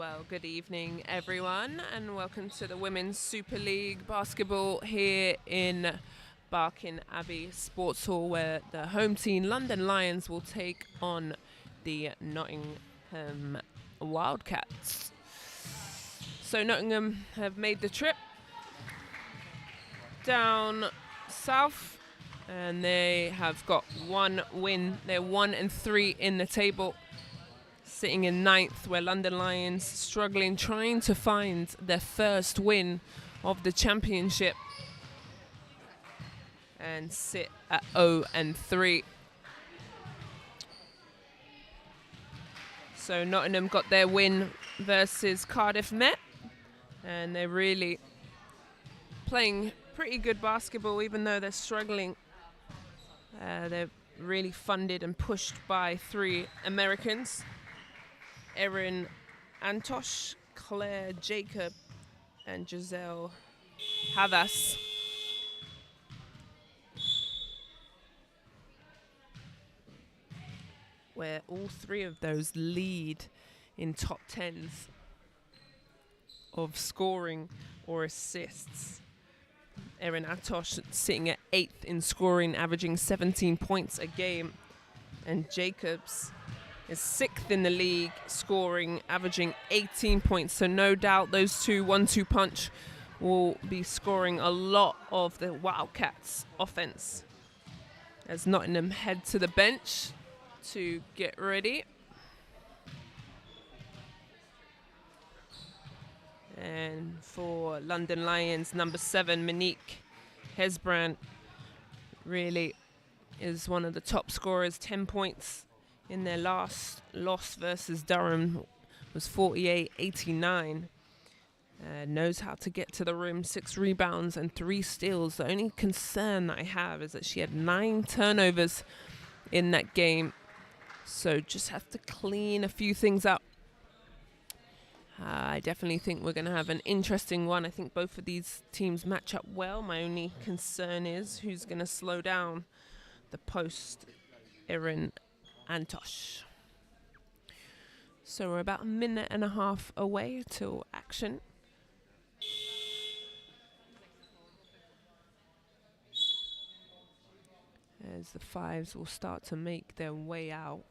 Well, good evening, everyone, and welcome to the Women's Super League basketball here in Barking Abbey Sports Hall, where the home team, London Lions, will take on the Nottingham Wildcats. So Nottingham have made the trip down south, and they have got one win. They're 1-3 in the table, sitting in 9th, where London Lions struggling, trying to find their first win of the championship, and sit at 0-3. So Nottingham got their win versus Cardiff Met, and they're really playing pretty good basketball, even though they're struggling. They're really funded and pushed by 3 Americans: Erin Antosh, Claire Jacob, and Giselle Havas. Where all 3 of those lead in top 10s of scoring or assists. Erin Antosh sitting at 8th in scoring, averaging 17 points a game, and Jacobs is 6th in the league, scoring, averaging 18 points. So no doubt those two 1-2 punch will be scoring a lot of the Wildcats offense as Nottingham head to the bench to get ready. And for London Lions, number 7, Monique Hesbrand, really is one of the top scorers. 10 points in their last loss versus Durham was 48-89. Knows how to get to the rim, 6 rebounds and 3 steals. The only concern that I have is that she had 9 turnovers in that game. So just have to clean a few things up. I definitely think we're going to have an interesting one. I think both of these teams match up well. My only concern is who's going to slow down the post Erin Antosh. So we're about a minute and a half away till action. As the 5s will start to make their way out.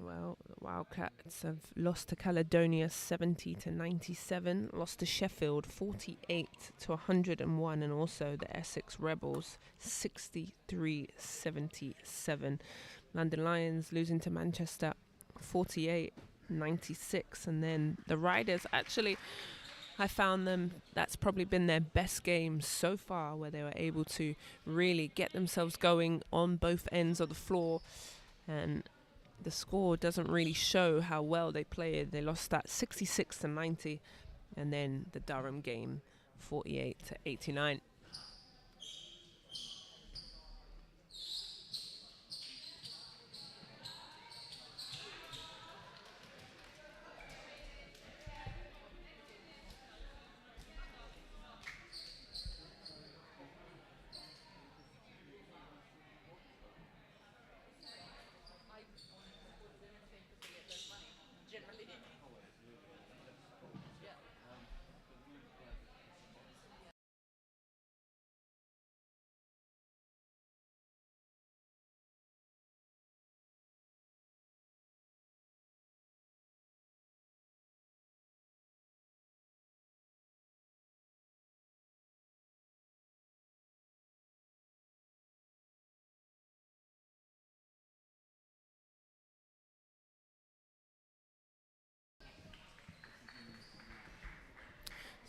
Well, the Wildcats have lost to Caledonia 70-97, lost to Sheffield 48-101, and also the Essex Rebels 63-77. London Lions losing to Manchester 48-96, and then the Riders, actually, I found them, that's probably been their best game so far, where they were able to really get themselves going on both ends of the floor, and the score doesn't really show how well they played. They lost that 66-90, and then the Durham game 48-89.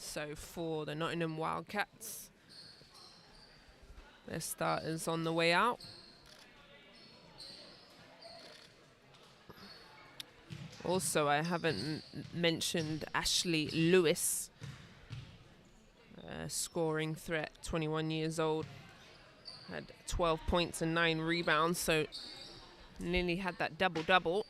So for the Nottingham Wildcats, their starters on the way out. Also, I haven't mentioned Ashley Lewis, scoring threat, 21 years old, had 12 points and 9 rebounds, so nearly had that double-double.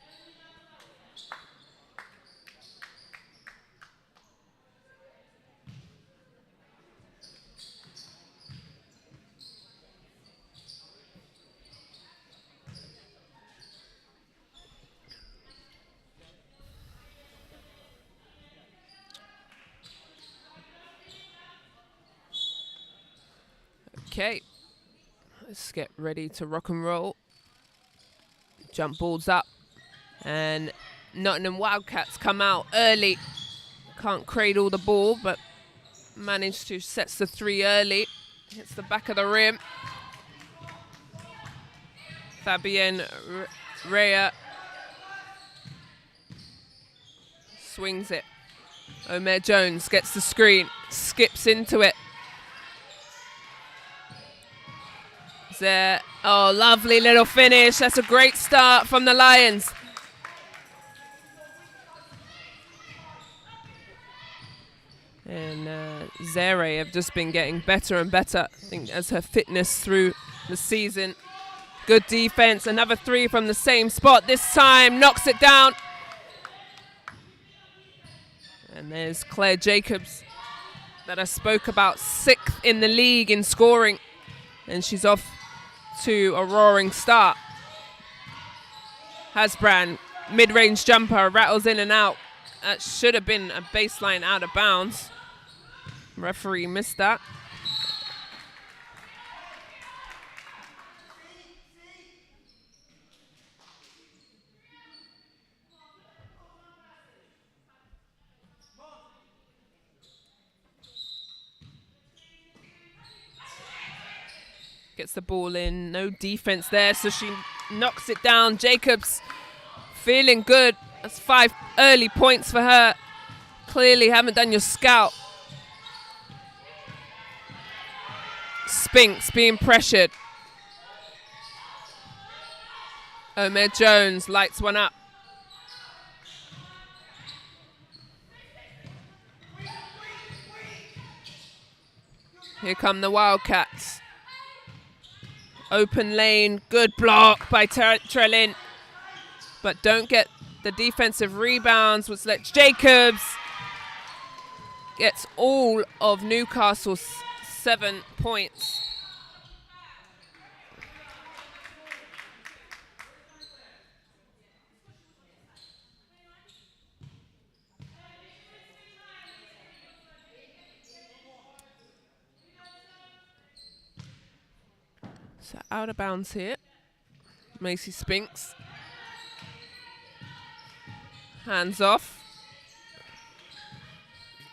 Let's get ready to rock and roll. Jump balls up. And Nottingham Wildcats come out early. Can't cradle the ball, but managed to sets the 3 early. Hits the back of the rim. Fabienne Rea swings it. Omer Jones gets the screen, skips into it. There, oh, lovely little finish. That's a great start from the Lions. And Zere have just been getting better and better, I think, as her fitness through the season. Good defense, another 3 from the same spot. This time knocks it down. And there's Claire Jacobs that I spoke about, 6th in the league in scoring. And she's off to a roaring start. Hasbran, mid-range jumper, rattles in and out. That should have been a baseline out of bounds. Referee missed that. Gets the ball in, no defense there, so she knocks it down. Jacobs feeling good. That's 5 early points for her. Clearly haven't done your scout. Spinks being pressured. Omer Jones lights one up. Here come the Wildcats. Open lane, good block by Trellin. But don't get the defensive rebounds, which lets Jacobs gets all of Newcastle's 7 points. So out of bounds here. Macy Spinks. Hands off.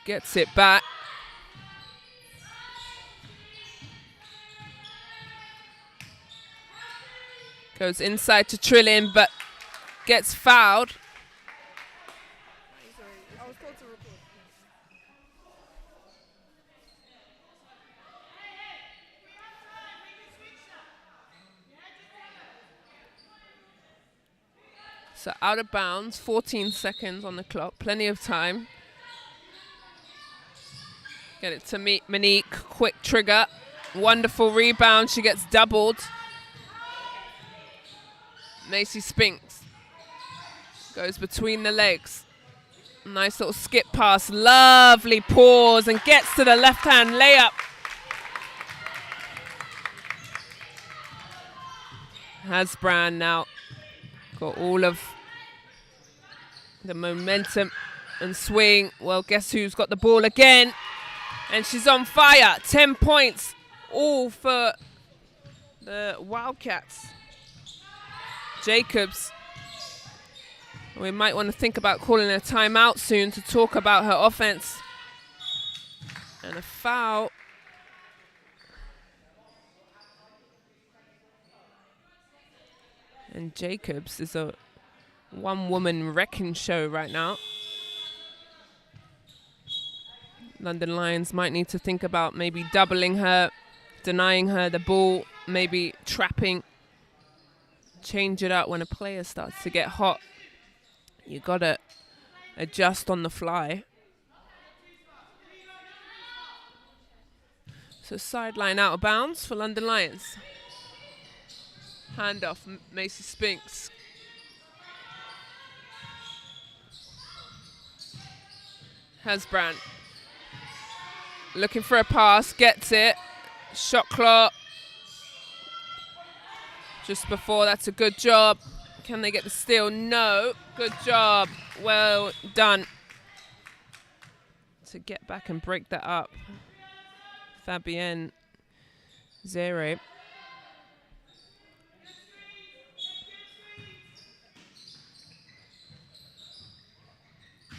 Gets it back. Goes inside to Trillin, but gets fouled. So out of bounds, 14 seconds on the clock, plenty of time. Get it to Monique, quick trigger. Wonderful rebound, she gets doubled. Macy Spinks goes between the legs. Nice little skip pass, lovely pause, and gets to the left-hand layup. Hasbran now got all of the momentum and swing. Well, guess who's got the ball again? And she's on fire. 10 points, all for the Wildcats. Jacobs. We might want to think about calling a timeout soon to talk about her offense. And a foul. And Jacobs is a one-woman wrecking show right now. London Lions might need to think about maybe doubling her, denying her the ball, maybe trapping. Change it up when a player starts to get hot. You gotta adjust on the fly. So sideline out of bounds for London Lions. Hand off, Macy Spinks. Hasbran. Looking for a pass, gets it. Shot clock. Just before, that's a good job. Can they get the steal? No. Good job. Well done. To get back and break that up. Fabienne Zere.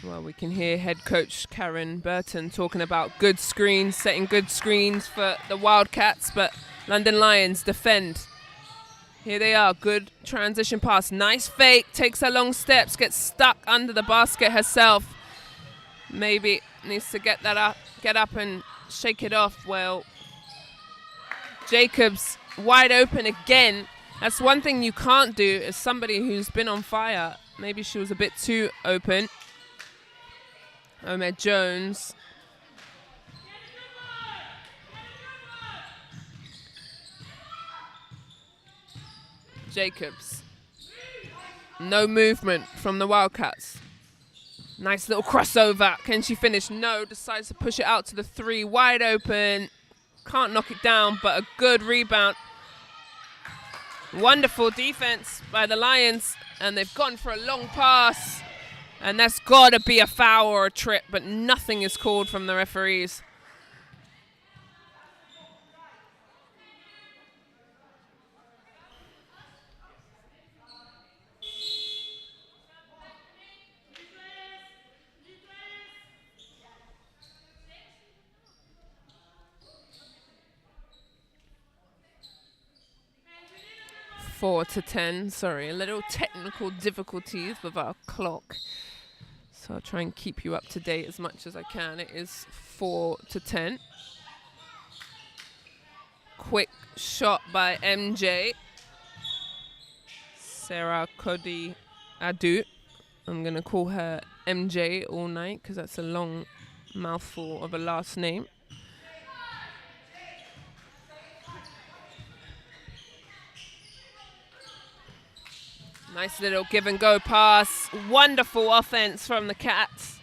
Well, we can hear head coach Karen Burton talking about good screens, setting good screens for the Wildcats, but London Lions defend. Here they are, good transition pass, nice fake, takes her long steps, gets stuck under the basket herself. Maybe needs to get up and shake it off. Well, Jacobs wide open again. That's one thing you can't do as somebody who's been on fire. Maybe she was a bit too open. Ahmed Jones. Jacobs. No movement from the Wildcats. Nice little crossover. Can she finish? No. Decides to push it out to the three. Wide open. Can't knock it down, but a good rebound. Wonderful defense by the Lions. And they've gone for a long pass. And that's got to be a foul or a trip, but nothing is called from the referees. Four to 10, sorry, a little technical difficulties with our clock. So I'll try and keep you up to date as much as I can. It is 4 to 10. Quick shot by MJ. Sarah Cody Adu. I'm going to call her MJ all night because that's a long mouthful of a last name. Nice little give and go pass. Wonderful offense from the Cats.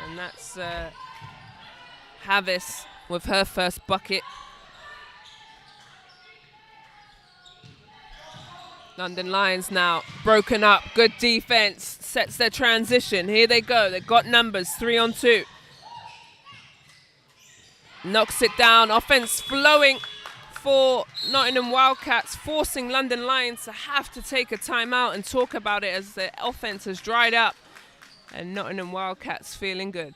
And that's Havis with her first bucket. London Lions now broken up. Good defense. Sets their transition. Here they go. They've got numbers. 3-on-2. Knocks it down. Offense flowing for Nottingham Wildcats, forcing London Lions to have to take a timeout and talk about it as the offense has dried up. And Nottingham Wildcats feeling good.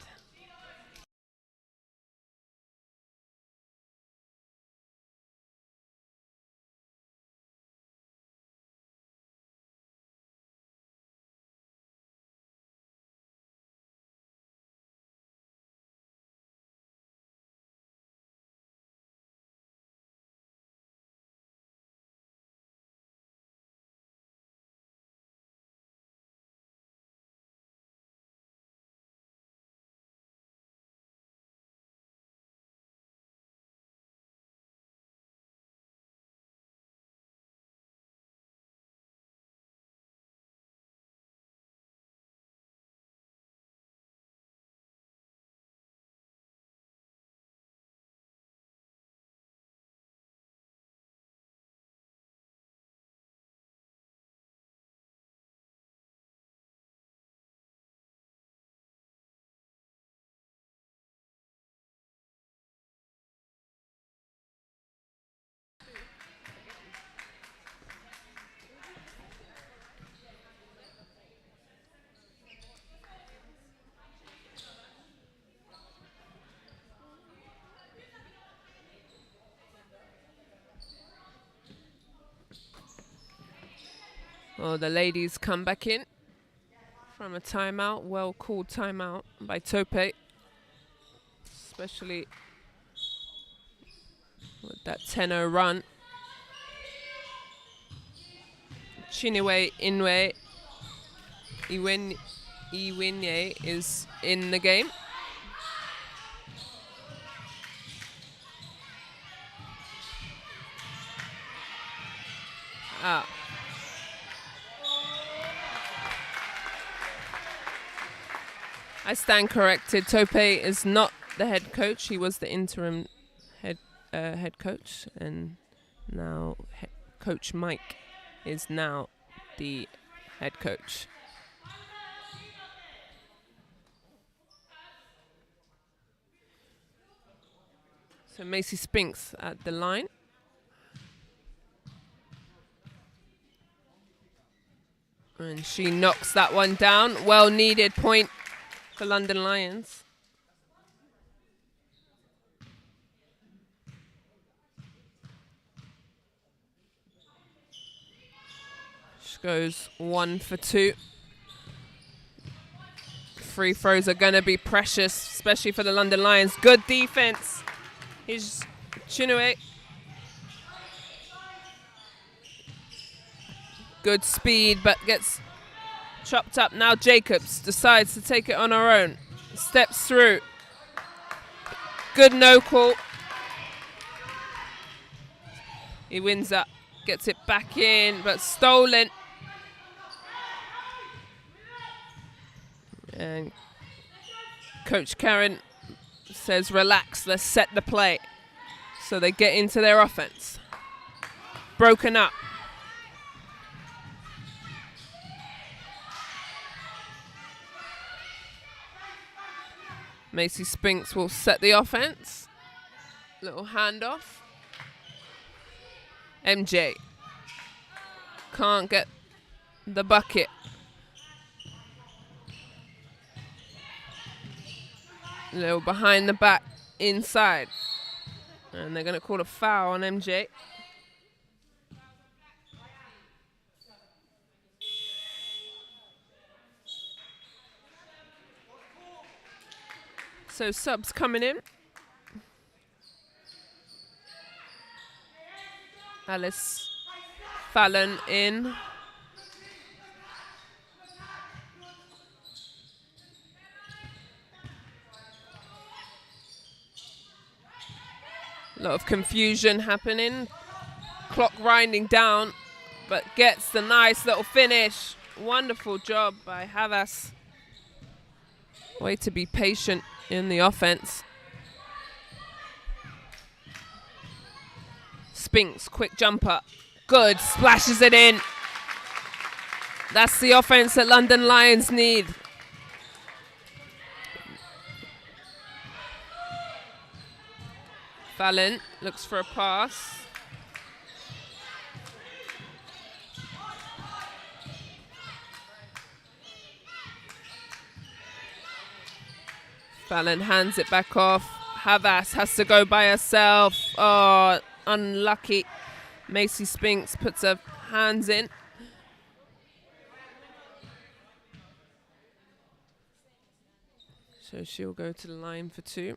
Oh, the ladies come back in from a timeout, well-called timeout by Tope. Especially with that 10-0 run. Chinwe Iwinye is in the game. I stand corrected. Tope is not the head coach. He was the interim head coach, and now Coach Mike is now the head coach. So Macy Spinks at the line. And she knocks that one down. Well needed point for London Lions. She goes 1 for 2. Free throws are going to be precious, especially for the London Lions. Good defense. Here's Chinue. Good speed, but gets chopped up. Now Jacobs decides to take it on her own. Steps through. Good no call. He wins up. Gets it back in, but stolen. And Coach Karen says, relax, let's set the play. So they get into their offense. Broken up. Macy Spinks will set the offense. Little handoff. MJ can't get the bucket. Little behind the back inside. And they're going to call a foul on MJ. So subs coming in. Alice Fallon in. A lot of confusion happening. Clock winding down, but gets the nice little finish. Wonderful job by Havas. Way to be patient in the offense. Spinks, quick jumper. Good, splashes it in. That's the offense that London Lions need. Fallon looks for a pass. Fallon hands it back off. Havas has to go by herself. Oh, unlucky. Macy Spinks puts her hands in. So she'll go to the line for 2.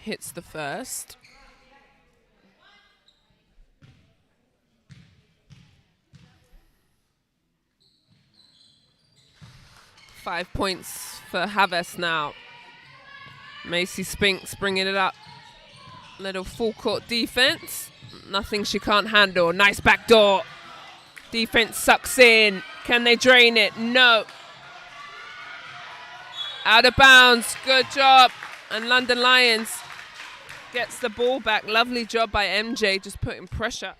Hits the first. Five points for Havas now. Macy Spinks bringing it up. Little full court defense. Nothing she can't handle. Nice backdoor. Defense sucks in. Can they drain it? No. Out of bounds. Good job. And London Lions gets the ball back. Lovely job by MJ, just putting pressure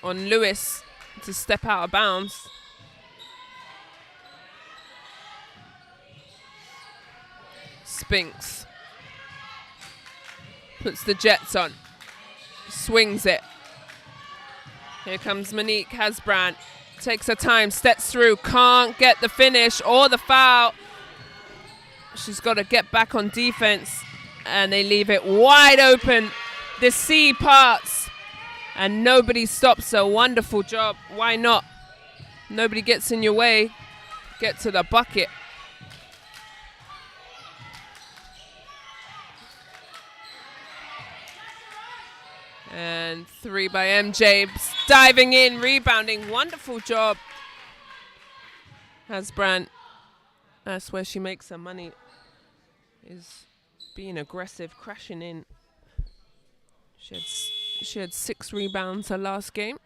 on Lewis to step out of bounds. Spinks puts the Jets on. Swings it. Here comes Monique Hasbrand. Takes her time, steps through, can't get the finish or the foul. She's got to get back on defense. And they leave it wide open. The sea parts. And nobody stops her. Wonderful job. Why not? Nobody gets in your way. Get to the bucket. And 3 by MJ. Diving in, rebounding. Wonderful job. Hasbrand. That's where she makes her money. Is being aggressive, crashing in. She had She had 6 rebounds her last game.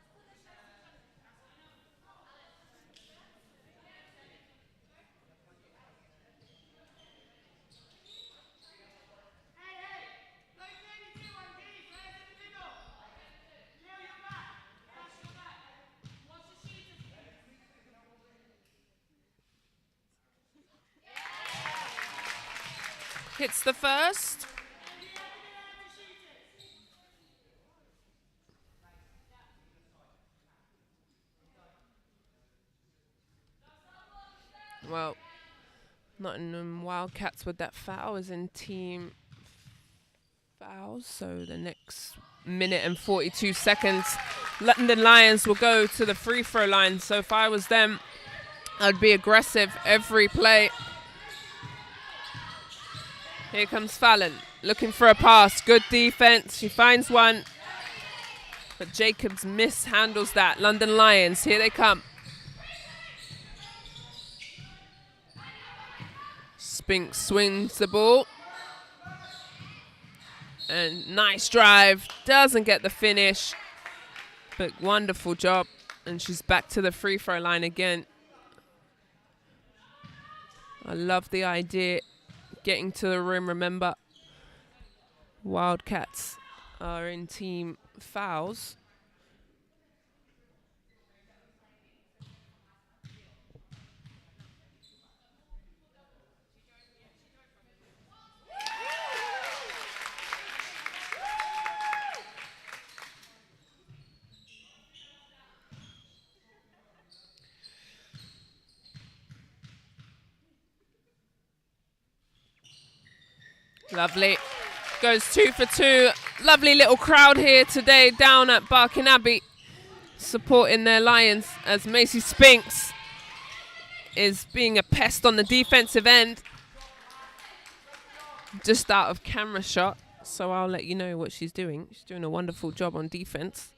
Hits the first. Well, Nottingham Wildcats with that foul is in team fouls. So the next minute and 42 seconds, London Lions will go to the free throw line. So if I was them, I'd be aggressive every play. Here comes Fallon, looking for a pass. Good defense. She finds one. But Jacobs mishandles that. London Lions, here they come. Spinks swings the ball. And nice drive. Doesn't get the finish. But wonderful job. And she's back to the free throw line again. I love the idea. Getting to the rim, remember, Wildcats are in team fouls. Lovely. Goes 2 for 2. Lovely little crowd here today down at Barking Abbey, supporting their Lions as Macy Spinks is being a pest on the defensive end. Just out of camera shot, so I'll let you know what she's doing. She's doing a wonderful job on defense.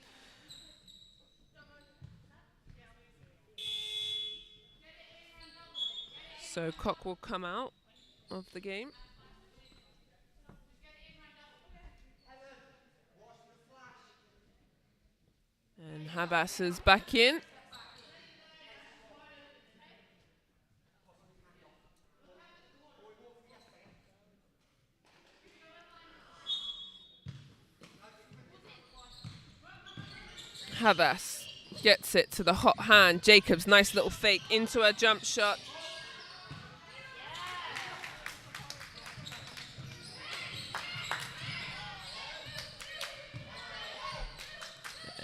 So Cock will come out of the game. And Habas is back in. Havas gets it to the hot hand. Jacobs, nice little fake into a jump shot.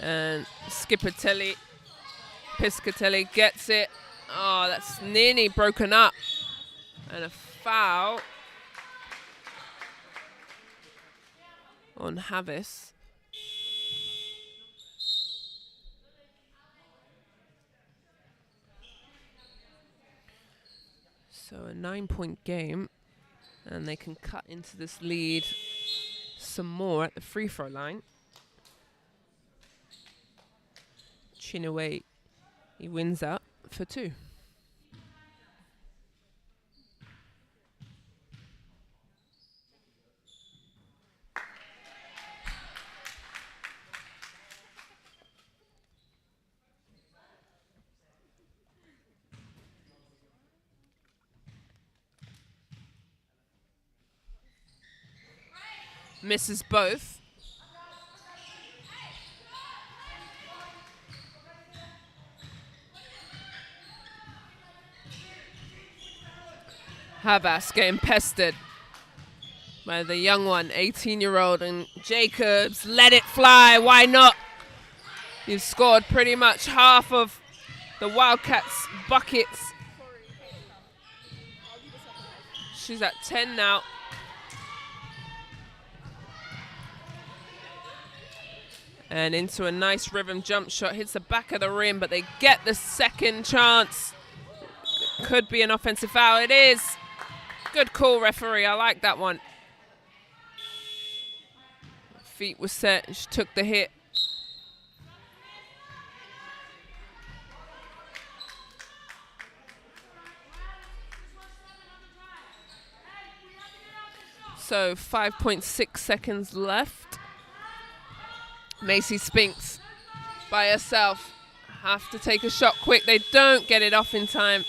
And Piscatelli gets it. Oh, that's nearly broken up. And a foul on Havas. So a 9-point game, and they can cut into this lead some more at the free throw line. Chinaway, he wins out for 2. Misses both. Havas getting pestered by the young one, 18-year-old, and Jacobs, let it fly, why not? You've scored pretty much half of the Wildcats' buckets. She's at 10 now. And into a nice rhythm jump shot, hits the back of the rim, but they get the second chance. Could be an offensive foul, it is. Good call, referee, I like that one. Feet were set, she took the hit. So 5.6 seconds left. Macy Spinks by herself. Have to take a shot quick. They don't get it off in time.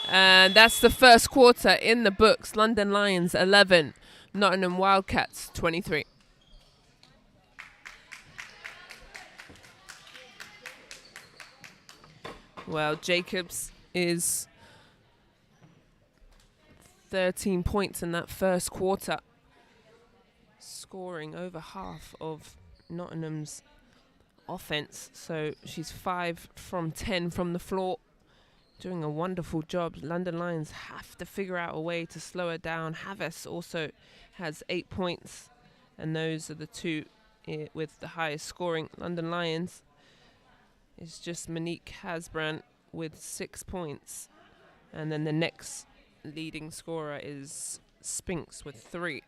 And that's the first quarter in the books. London Lions 11, Nottingham Wildcats 23. Well, Jacobs is 13 points in that first quarter, scoring over half of Nottingham's offense. So she's 5 from 10 from the floor, doing a wonderful job. London Lions have to figure out a way to slow her down. Havas also has 8 points, and those are the two with the highest scoring. London Lions is just Monique Hasbrand with 6 points, and then the next leading scorer is Spinks with 3.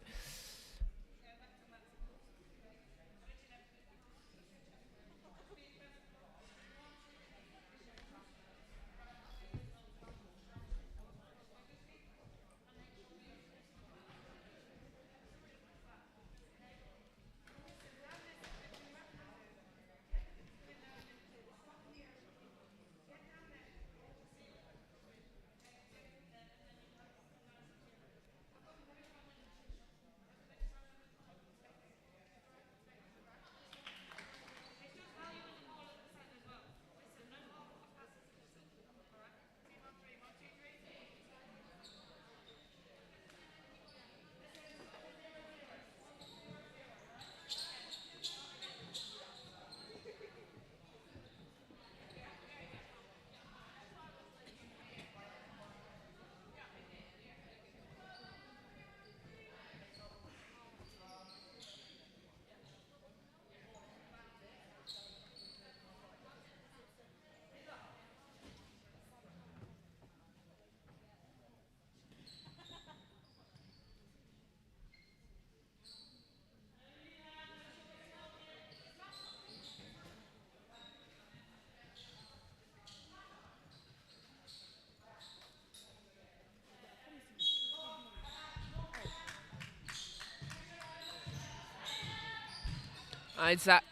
Isaac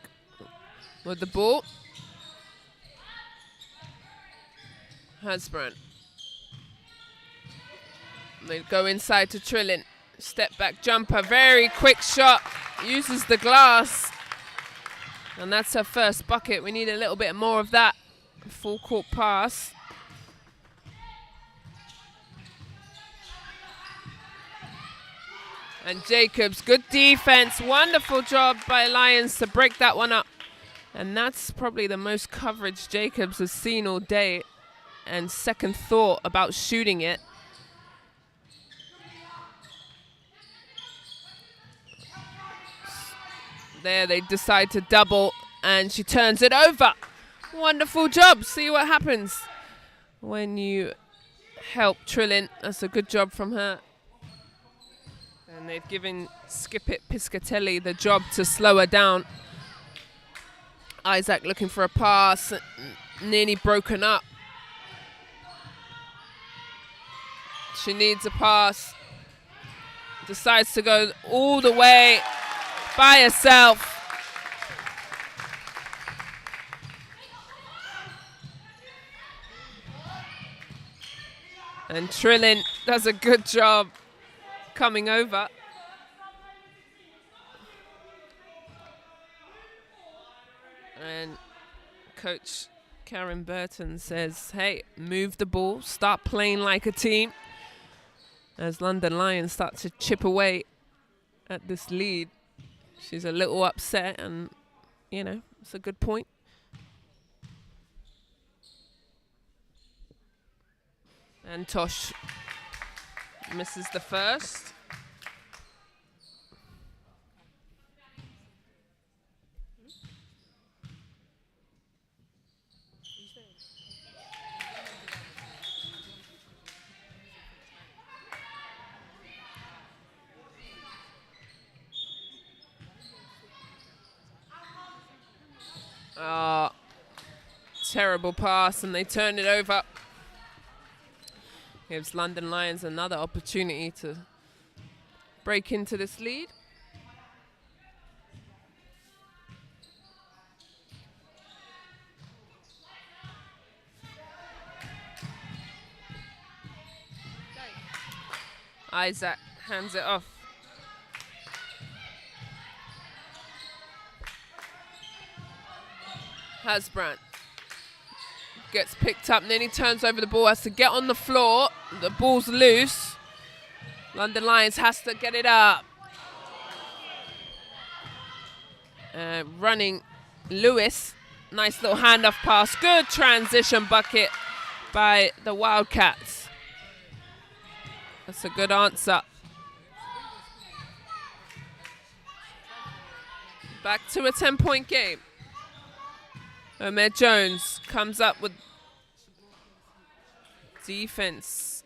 with the ball. Hasbrand. They go inside to Trillin. Step back jumper, very quick shot. Uses the glass. And that's her first bucket. We need a little bit more of that. Full court pass. And Jacobs, good defense. Wonderful job by Lions to break that one up. And that's probably the most coverage Jacobs has seen all day. And second thought about shooting it. There they decide to double, and she turns it over. Wonderful job. See what happens when you help Trillin. That's a good job from her. And they've given Skipit Piscatelli the job to slow her down. Isaac looking for a pass, nearly broken up. She needs a pass. Decides to go all the way by herself. And Trillin does a good job coming over. And Coach Karen Burton says, hey, move the ball, start playing like a team. As London Lions start to chip away at this lead. She's a little upset, and, you know, it's a good point. And Tosh misses the first. Terrible pass, and they turn it over. Gives London Lions another opportunity to break into this lead. Isaac hands it off. Hasbrandt gets picked up, and then he turns over the ball, has to get on the floor. The ball's loose. London Lions has to get it up. Running Lewis. Nice little handoff pass. Good transition bucket by the Wildcats. That's a good answer. Back to a 10-point game. Ahmed Jones comes up with defense.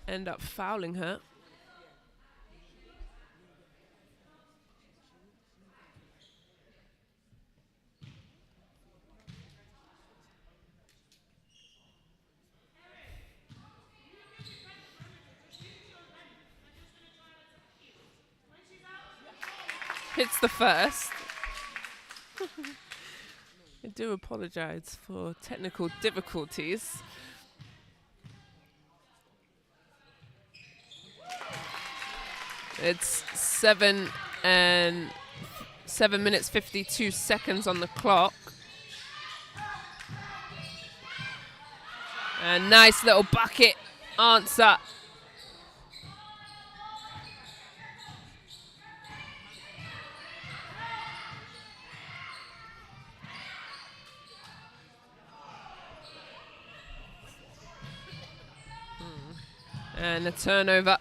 End up fouling her. Hits the first. I do apologize for technical difficulties. It's 7 minutes 52 seconds on the clock. A nice little bucket answer. And a turnover.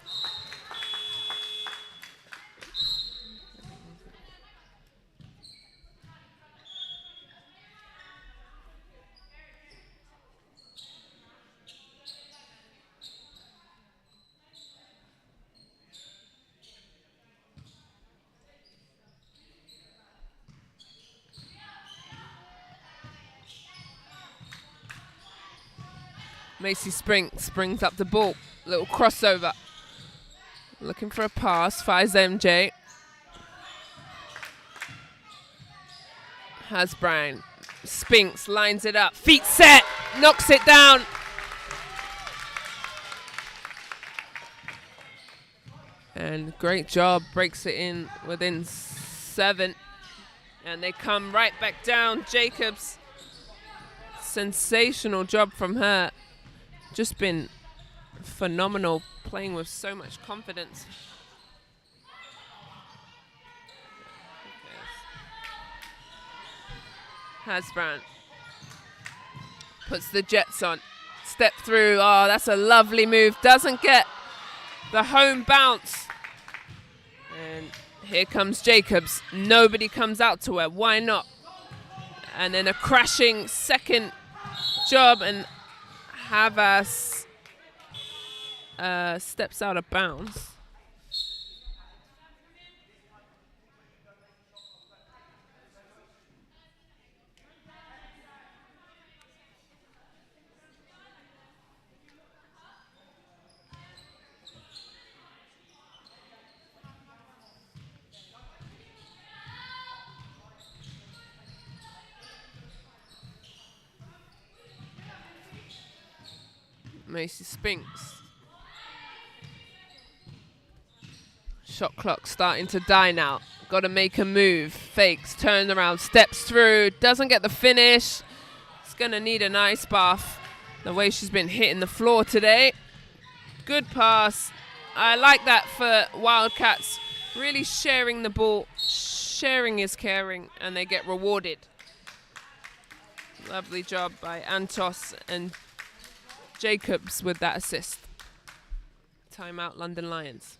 Macy springs up the ball. Little crossover. Looking for a pass. Fires MJ. Hasbrandt. Spinks. Lines it up. Feet set. Knocks it down. And great job. Breaks it in within 7. And they come right back down. Jacobs. Sensational job from her. Just been phenomenal, playing with so much confidence. Hasbrandt puts the Jets on. Step through. Oh, that's a lovely move. Doesn't get the home bounce. And here comes Jacobs. Nobody comes out to her. Why not? And then a crashing second job, and Havas steps out of bounds. Macy Spinks. Shot clock starting to die now. Got to make a move. Fakes, turns around, steps through. Doesn't get the finish. It's going to need an ice bath. The way she's been hitting the floor today. Good pass. I like that for Wildcats. Really sharing the ball. Sharing is caring, and they get rewarded. Lovely job by Antos and Jacobs with that assist. Timeout, London Lions.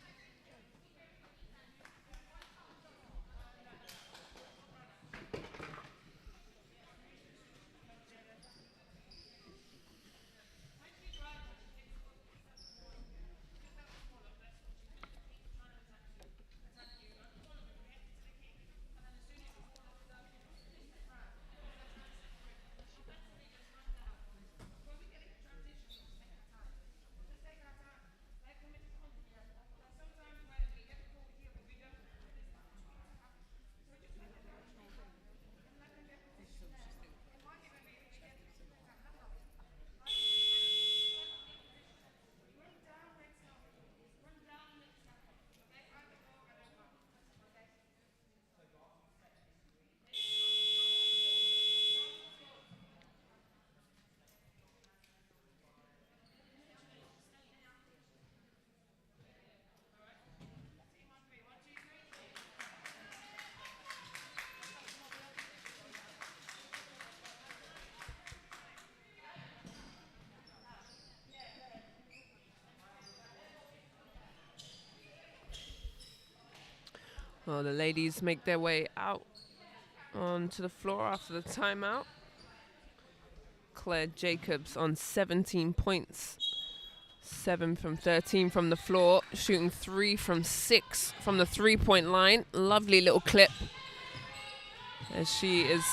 Well, the ladies make their way out onto the floor after the timeout. Claire Jacobs on 17 points. 7 from 13 from the floor, shooting 3 from 6 from the three-point line. Lovely little clip, as she is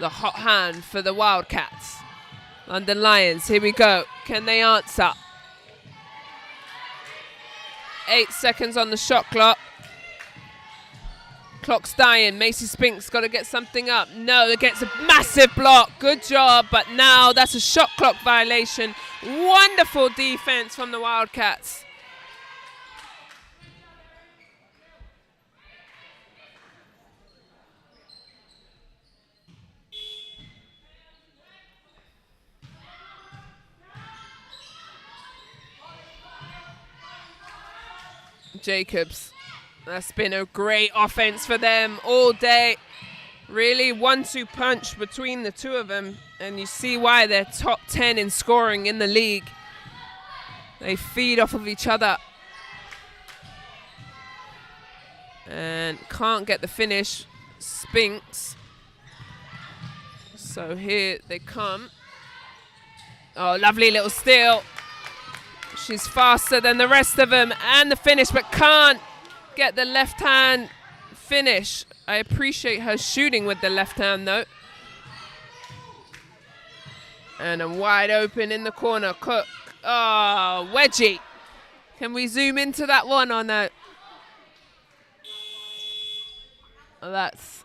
the hot hand for the Wildcats. London Lions, here we go. Can they answer? 8 seconds on the shot clock. Clock's dying. Macy Spink's got to get something up. No, it gets a massive block. Good job, but now that's a shot clock violation. Wonderful defense from the Wildcats. Jacobs. That's been a great offense for them all day. Really 1-2 punch between the two of them. And you see why they're top 10 in scoring in the league. They feed off of each other. And can't get the finish. Spinks. So here they come. Oh, lovely little steal. She's faster than the rest of them. And the finish, but can't get the left hand finish. I appreciate her shooting with the left hand though. And a wide open in the corner. Cook. Oh, wedgie. Can we zoom into that one or no? Oh, that's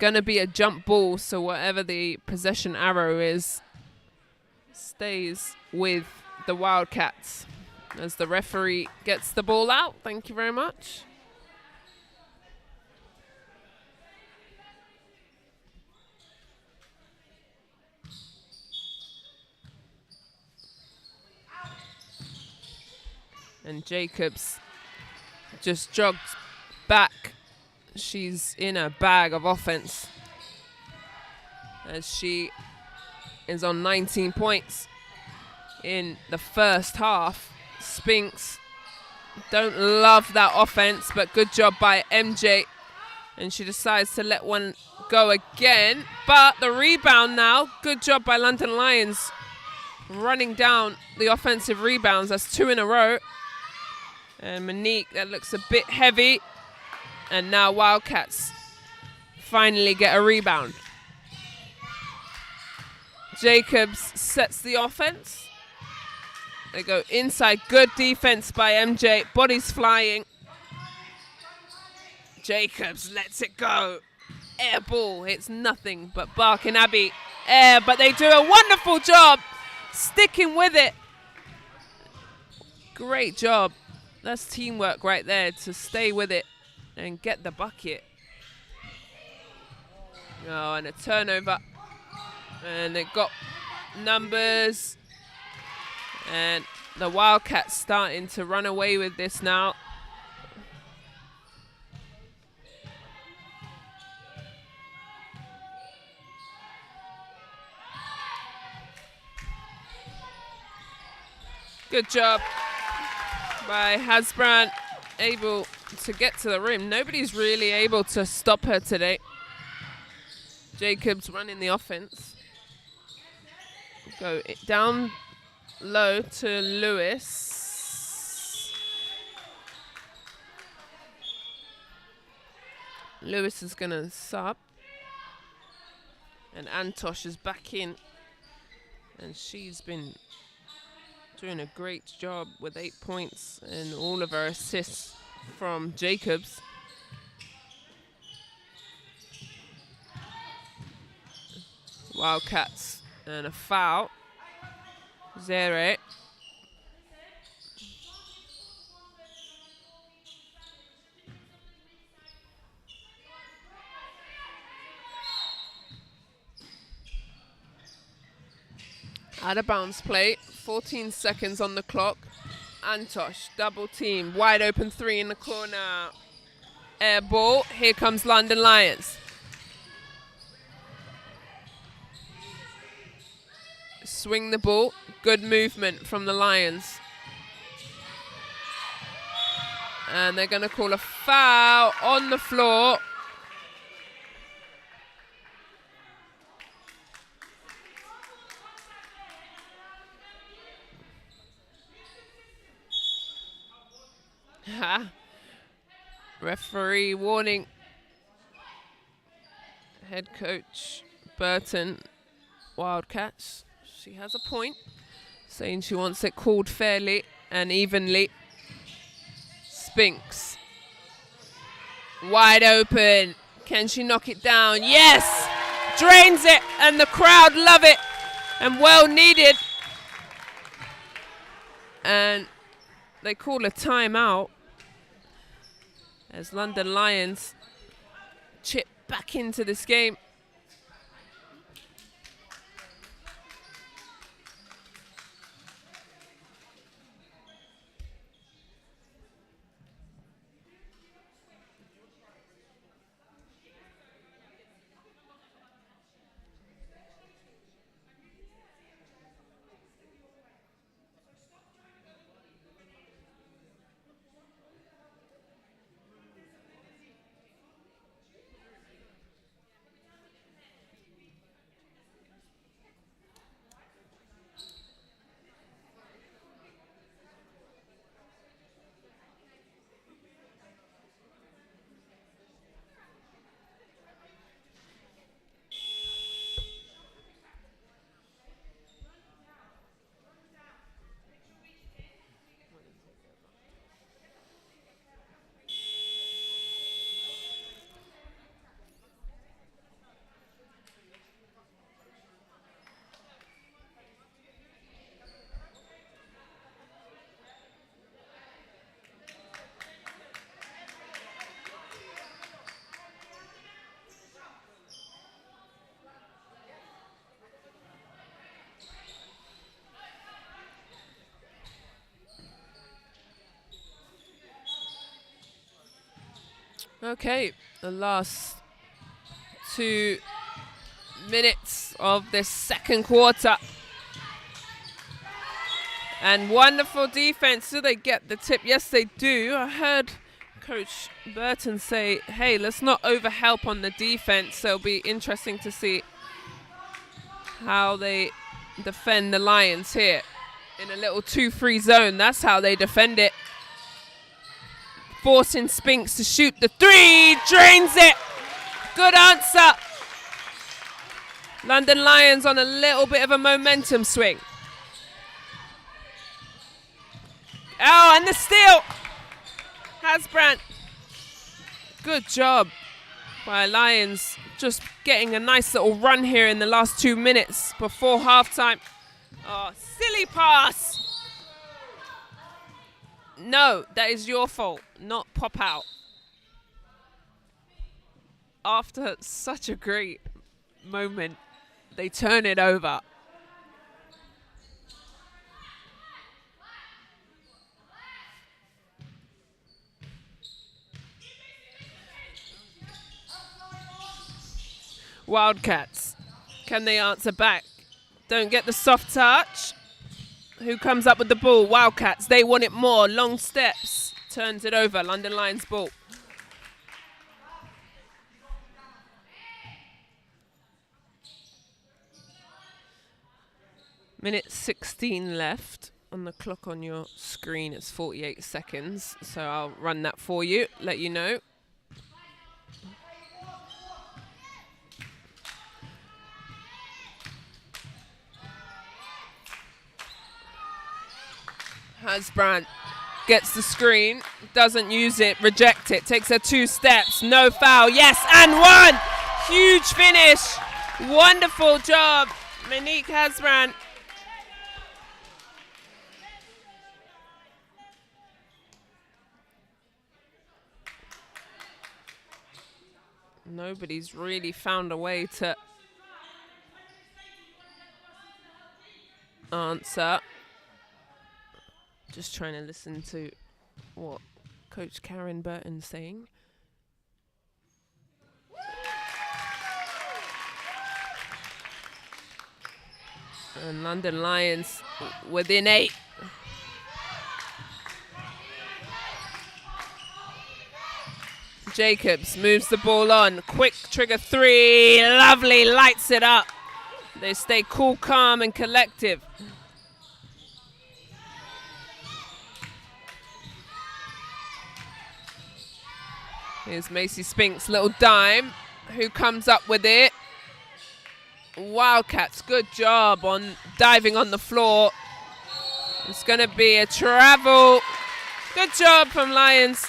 gonna be a jump ball, so whatever the possession arrow is stays with the Wildcats. As the referee gets the ball out. Thank you very much. And Jacobs just jogs back. She's in a bag of offense, as she is on 19 points in the first half. Spinks don't love that offense, but good job by MJ. And she decides to let one go again. But the rebound now, good job by London Lions, running down the offensive rebounds. That's 2 in a row. And Monique, that looks a bit heavy. And now Wildcats finally get a rebound. Jacobs sets the offense. They go inside. Good defense by MJ. Bodies flying. Jacobs lets it go. Air ball. It's nothing but Barking Abbey. Air, but they do a wonderful job sticking with it. Great job. That's teamwork right there to stay with it and get the bucket. Oh, and a turnover. And they got numbers. And the Wildcats starting to run away with this now. Good job by Hasbran, able to get to the rim. Nobody's really able to stop her today. Jacobs running the offense. Go down low to Lewis. Lewis is going to sub. And Antosh is back in. And she's been doing a great job with 8 points and all of her assists from Jacobs. Wildcats and a foul. Zere. Out of bounds play, 14 seconds on the clock. Antosh, double team, wide open 3 in the corner. Air ball, here comes London Lions. Swing the ball, good movement from the Lions. And they're going to call a foul on the floor. Referee warning head coach Burton, Wildcats. She has a point, saying she wants it called fairly and evenly. Spinks. Wide open. Can she knock it down? Yes! Drains it, and the crowd love it. And well needed. And they call a timeout as London Lions chip back into this game. Okay, the last 2 minutes of this second quarter. And wonderful defense. Do they get the tip? Yes, they do. I heard Coach Burton say, hey, let's not overhelp on the defense. So it'll be interesting to see how they defend the Lions here in a little 2-3 zone. That's how they defend it. Forcing Spinks to shoot the three. Drains it. Good answer. London Lions on a little bit of a momentum swing. Oh, and the steal. Hasbrandt. Good job by Lions. Just getting a nice little run here in the last 2 minutes before halftime. Oh, silly pass. No, that is your fault, not pop out. After such a great moment, they turn it over. Wildcats, can they answer back? Don't get the soft touch. Who comes up with the ball? Wildcats, they want it more. Long steps, turns it over. London Lions ball. Minute 16 left on the clock on your screen. It's 48 seconds, so I'll run that for you, let you know. Hasbrandt gets the screen, doesn't use it, reject it, takes her 2 steps, no foul, yes, and one! Huge finish, wonderful job, Monique Hasbrandt. Nobody's really found a way to answer. Just trying to listen to what Coach Karen Burton's saying. And London Lions within 8. Jacobs moves the ball on. Quick trigger three. Lovely. Lights it up. They stay cool, calm, and collective. Here's Macy Spinks, little dime. Who comes up with it? Wildcats, good job on diving on the floor. It's going to be a travel. Good job from Lions.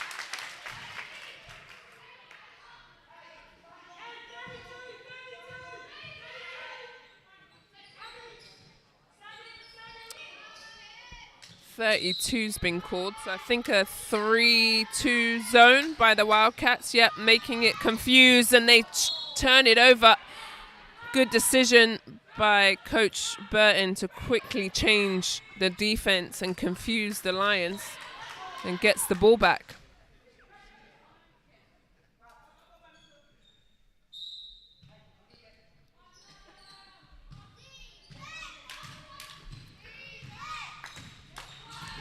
.32's been called, so I think a 3-2 zone by the Wildcats. Yep, making it confused, and they turn it over. Good decision by Coach Burton to quickly change the defense and confuse the Lions, and gets the ball back.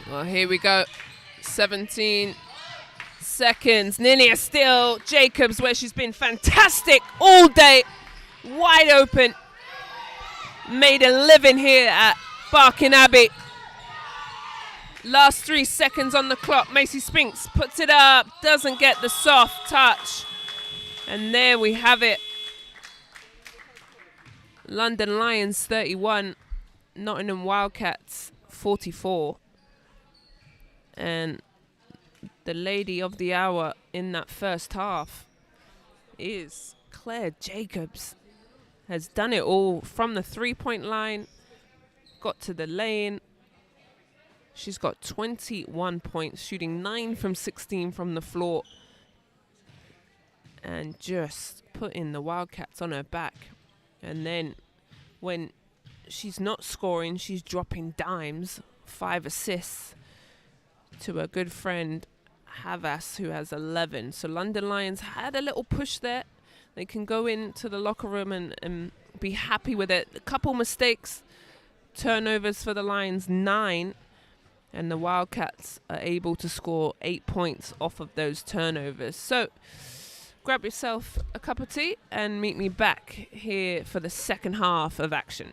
Well, here we go. 17 seconds. Nearly a steal. Jacobs, where she's been fantastic all day. Wide open. Made a living here at Barking Abbey. Last 3 seconds on the clock. Macy Spinks puts it up. Doesn't get the soft touch. And there we have it. London Lions 31. Nottingham Wildcats 44. And the lady of the hour in that first half is Claire Jacobs. Has done it all from the three-point line, got to the lane. She's got 21 points, shooting 9 from 16 from the floor, and just putting the Wildcats on her back. And then when she's not scoring, she's dropping dimes, 5 assists to her good friend Havas, who has 11. So London Lions had a little push there. They can go into the locker room and be happy with it. A couple mistakes, turnovers for the Lions, 9. And the Wildcats are able to score 8 points off of those turnovers. So grab yourself a cup of tea and meet me back here for the second half of action.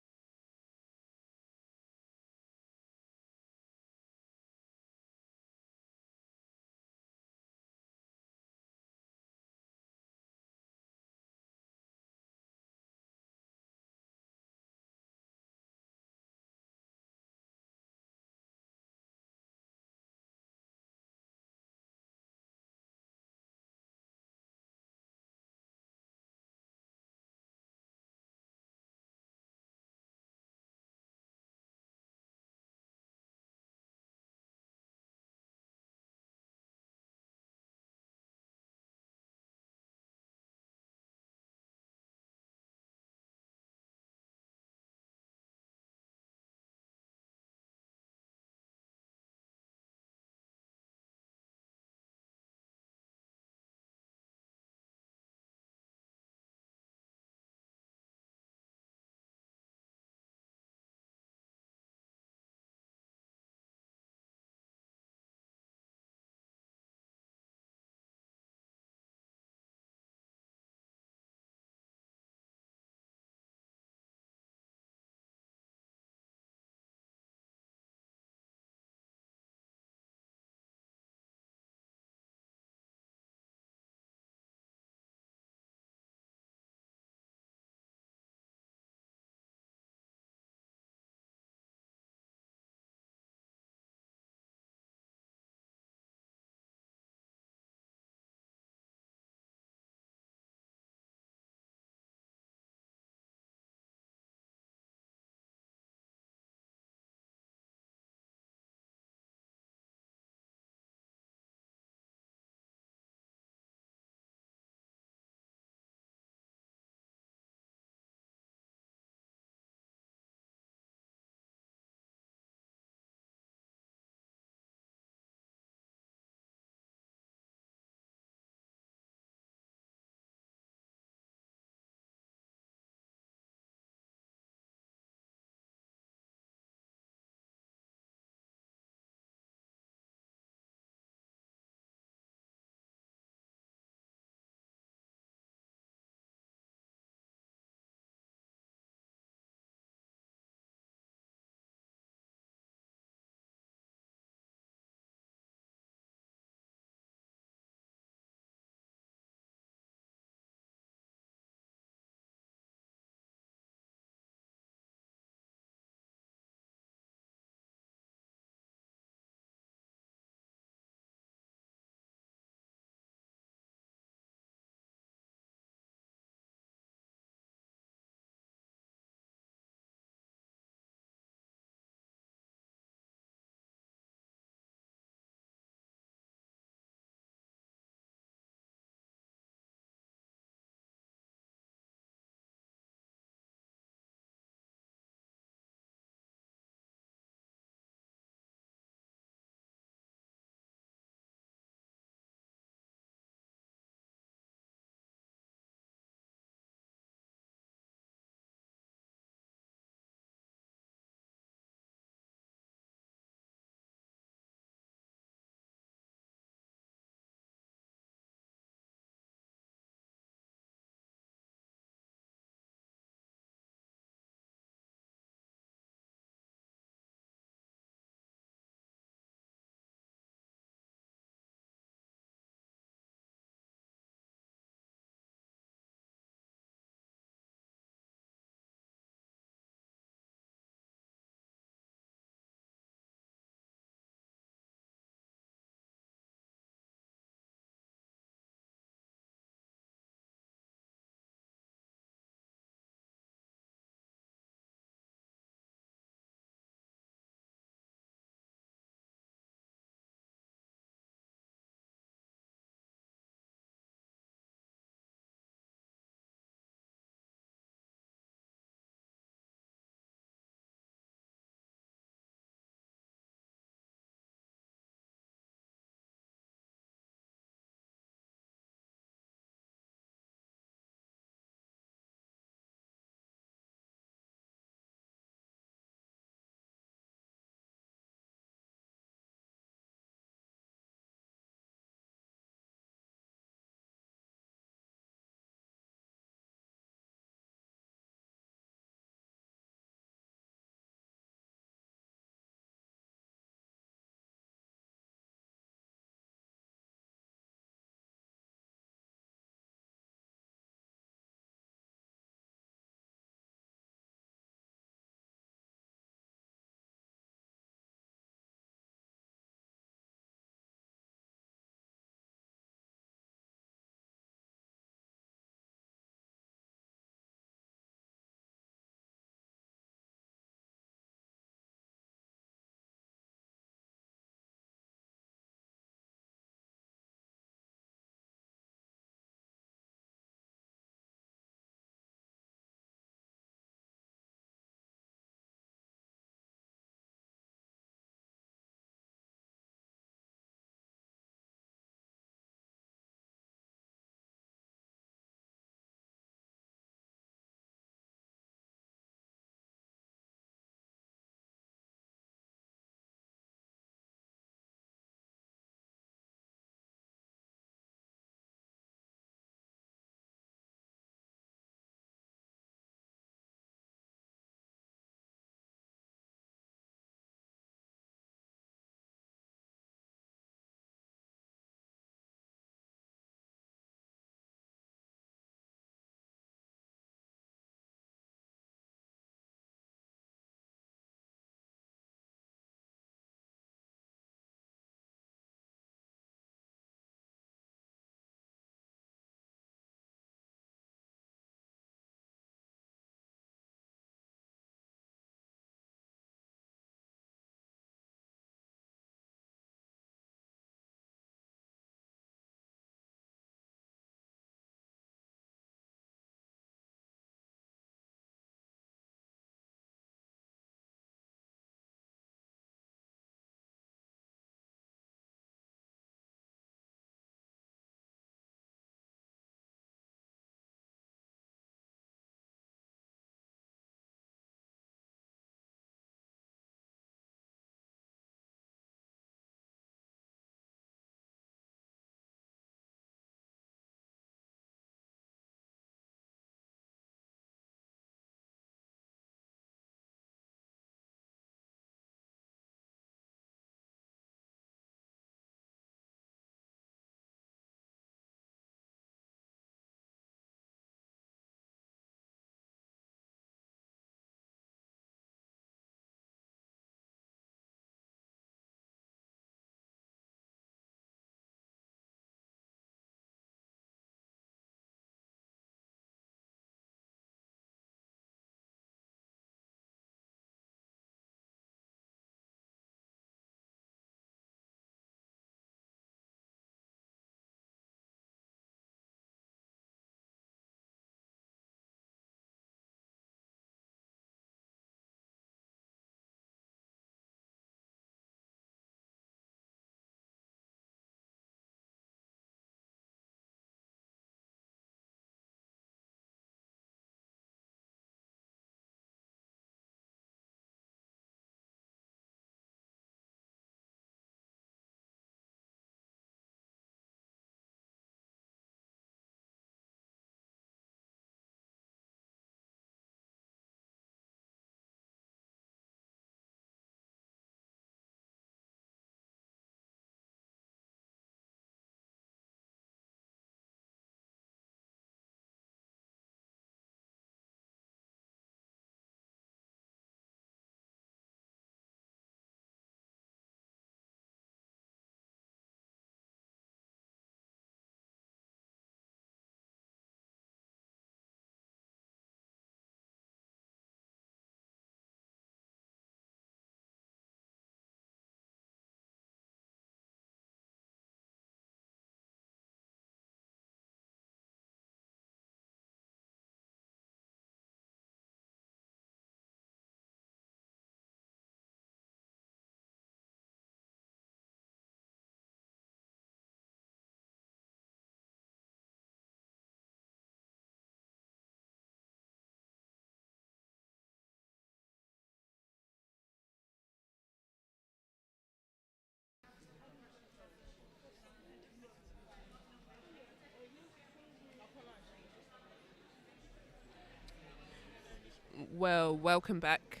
Well, welcome back.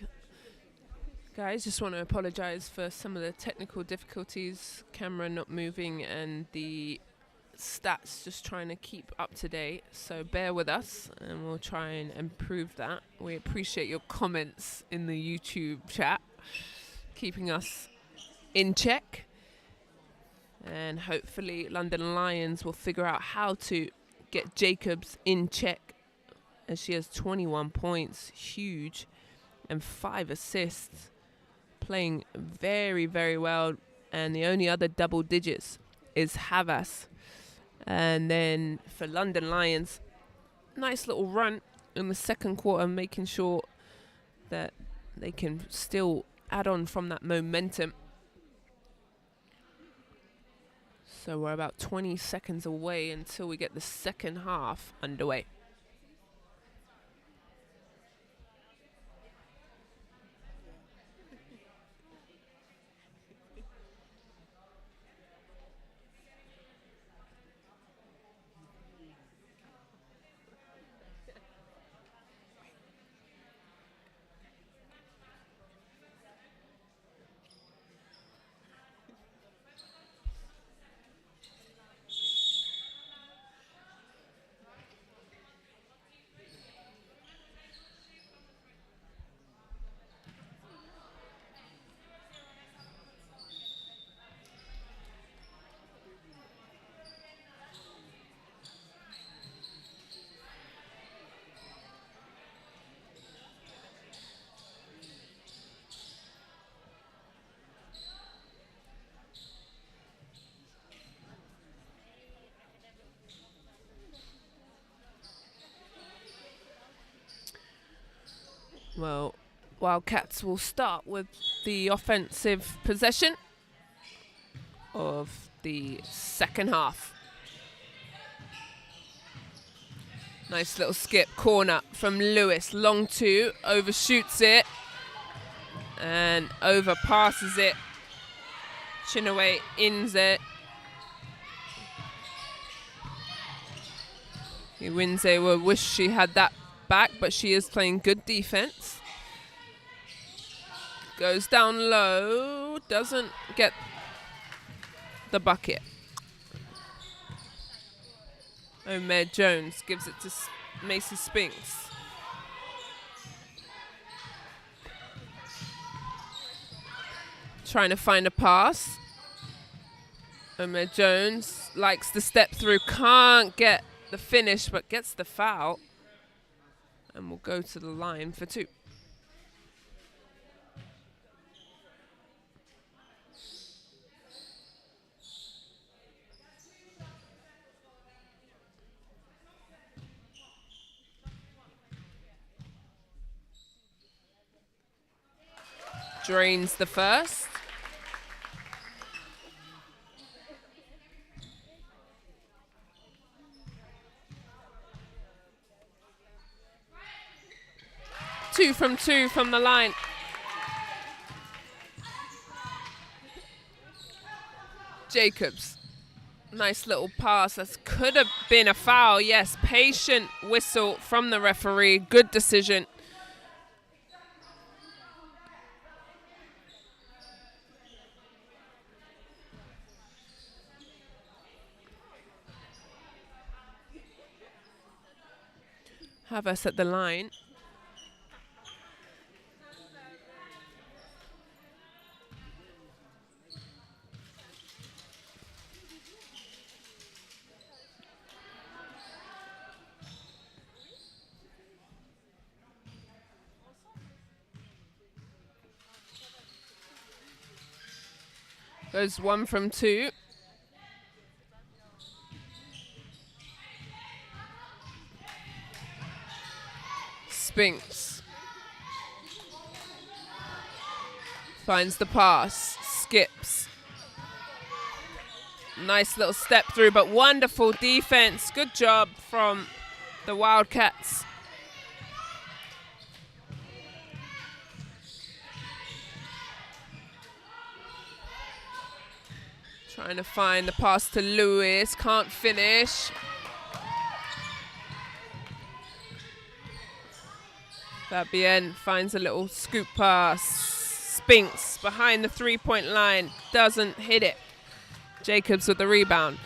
Guys, just want to apologise for some of the technical difficulties, camera not moving and the stats just trying to keep up to date. So bear with us and we'll try and improve that. We appreciate your comments in the YouTube chat, keeping us in check. And hopefully London Lions will figure out how to get Jacobs in check, as she has 21 points, huge, and 5 assists, playing very, very well. And the only other double digits is Havas. And then for London Lions, nice little run in the second quarter, making sure that they can still add on from that momentum. So we're about 20 seconds away until we get the second half underway. Well, Wildcats will start with the offensive possession of the second half. Nice little skip corner from Lewis. Long two, overshoots it and overpasses it. Chinaway ins it. Iwinze will wish she had that back, but she is playing good defense. Goes down low, doesn't get the bucket. Omer Jones gives it to Macy Spinks. Trying to find a pass. Omer Jones likes to step through, can't get the finish, but gets the foul. And we'll go to the line for 2. Drains the first. Two from the line. Jacobs. Nice little pass. That could have been a foul. Yes, patient whistle from the referee. Good decision. Have us at the line. Goes 1 from 2. Spinks. Finds the pass. Skips. Nice little step through, but wonderful defense. Good job from the Wildcats. Trying to find the pass to Lewis, can't finish. Fabienne finds a little scoop pass. Spinks behind the three-point line. Doesn't hit it. Jacobs with the rebound.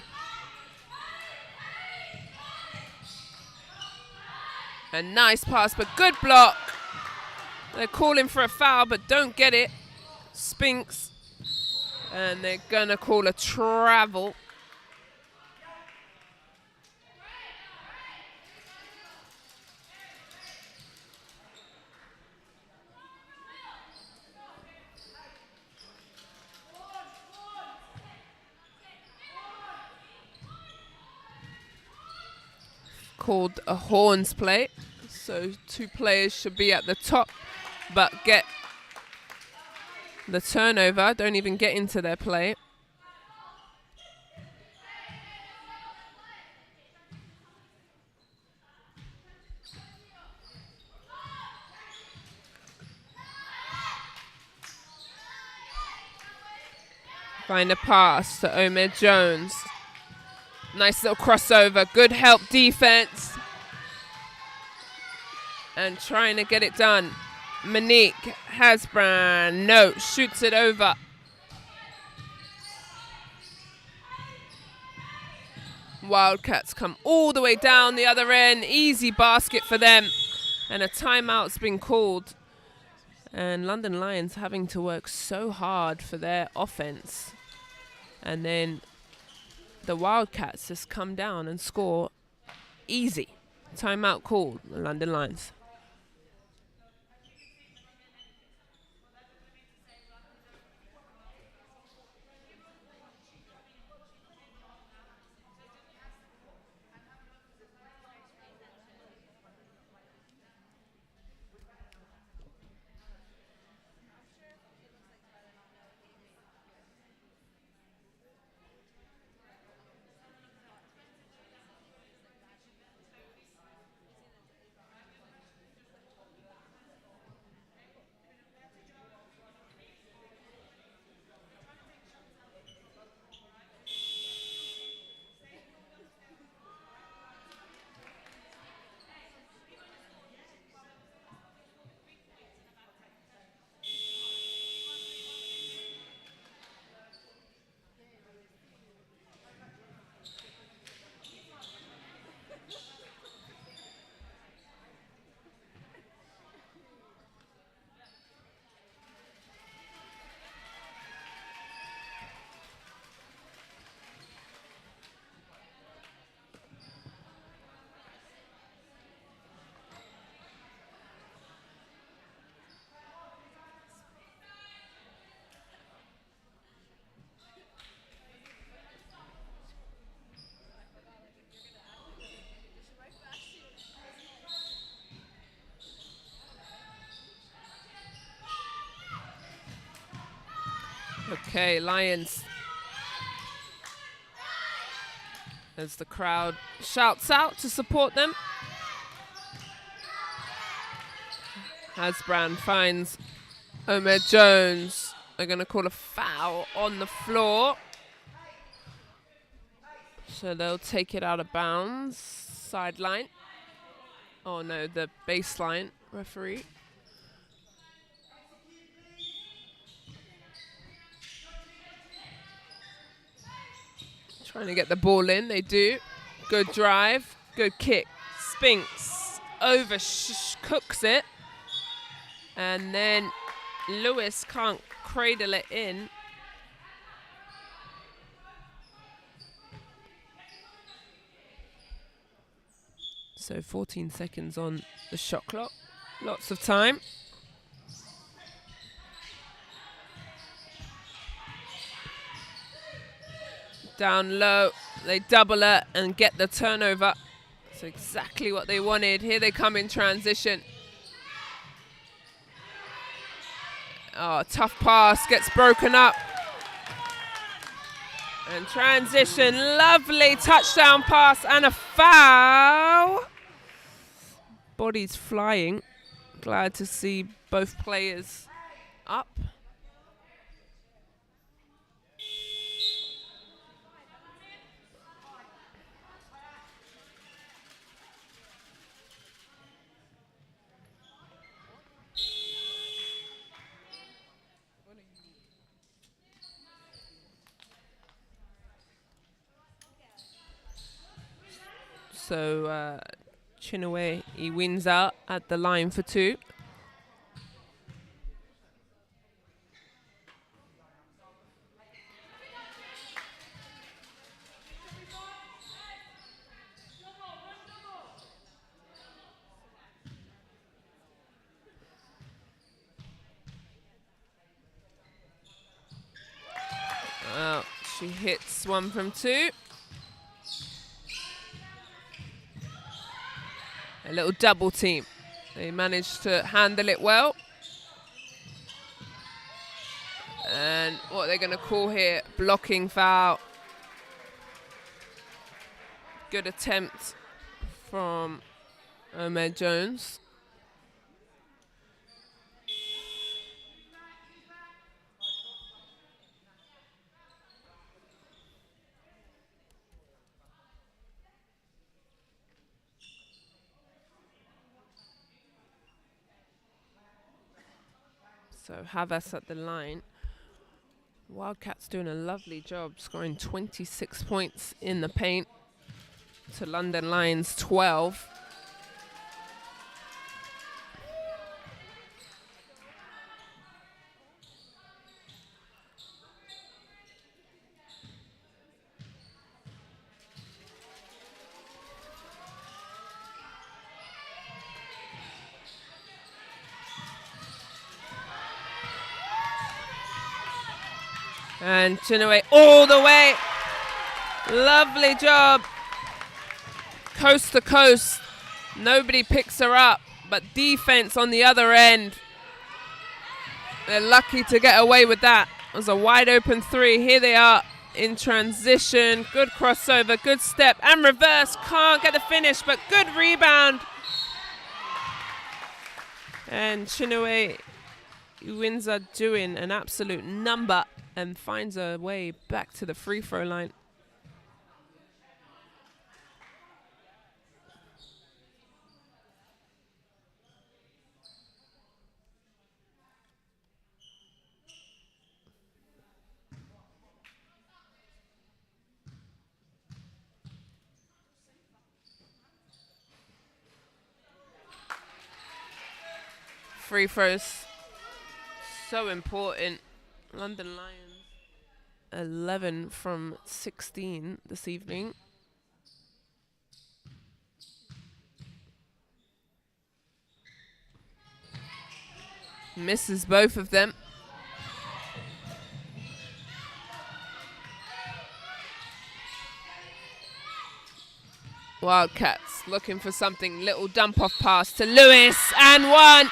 A nice pass, but good block. They're calling for a foul, but don't get it. Spinks. And they're going to call a travel. Called a horns play. So 2 players should be at the top, but get the turnover. Don't even get into their play. Find a pass to Omer Jones. Nice little crossover. Good help defense. And trying to get it done. Monique Hasbrand. No, shoots it over. Wildcats come all the way down the other end. Easy basket for them. And a timeout's been called. And London Lions having to work so hard for their offense. And then the Wildcats just come down and score easy. Timeout called, the London Lions. Okay, Lions. As the crowd shouts out to support them. Hasbrand finds Omer Jones. They're going to call a foul on the floor. So they'll take it out of bounds. Sideline. Oh no, the baseline referee. Trying to get the ball in, they do. Good drive, good kick. Spinks cooks it. And then Lewis can't cradle it in. So 14 seconds on the shot clock. Lots of time. Down low, they double it and get the turnover. That's exactly what they wanted. Here they come in transition. Oh, tough pass, gets broken up. And transition, lovely touchdown pass and a foul. Bodies flying. Glad to see both players up. So Chinaway, he wins out at the line for 2. She hits 1 from 2. A little double team. They managed to handle it well. And what are they going to call here? Blocking foul. Good attempt from Ahmed Jones. So Havas at the line. Wildcats doing a lovely job, scoring 26 points in the paint to London Lions 12. And Chinaway all the way. Lovely job. Coast to coast. Nobody picks her up, but defense on the other end. They're lucky to get away with that. It was a wide open 3. Here they are in transition. Good crossover, good step and reverse. Can't get the finish, but good rebound. And Chinaway wins are doing an absolute number and finds her way back to the free throw line. Free throws, so important. London Lions 11 from 16 this evening. Misses both of them. Wildcats looking for something. Little dump off pass to Lewis and 1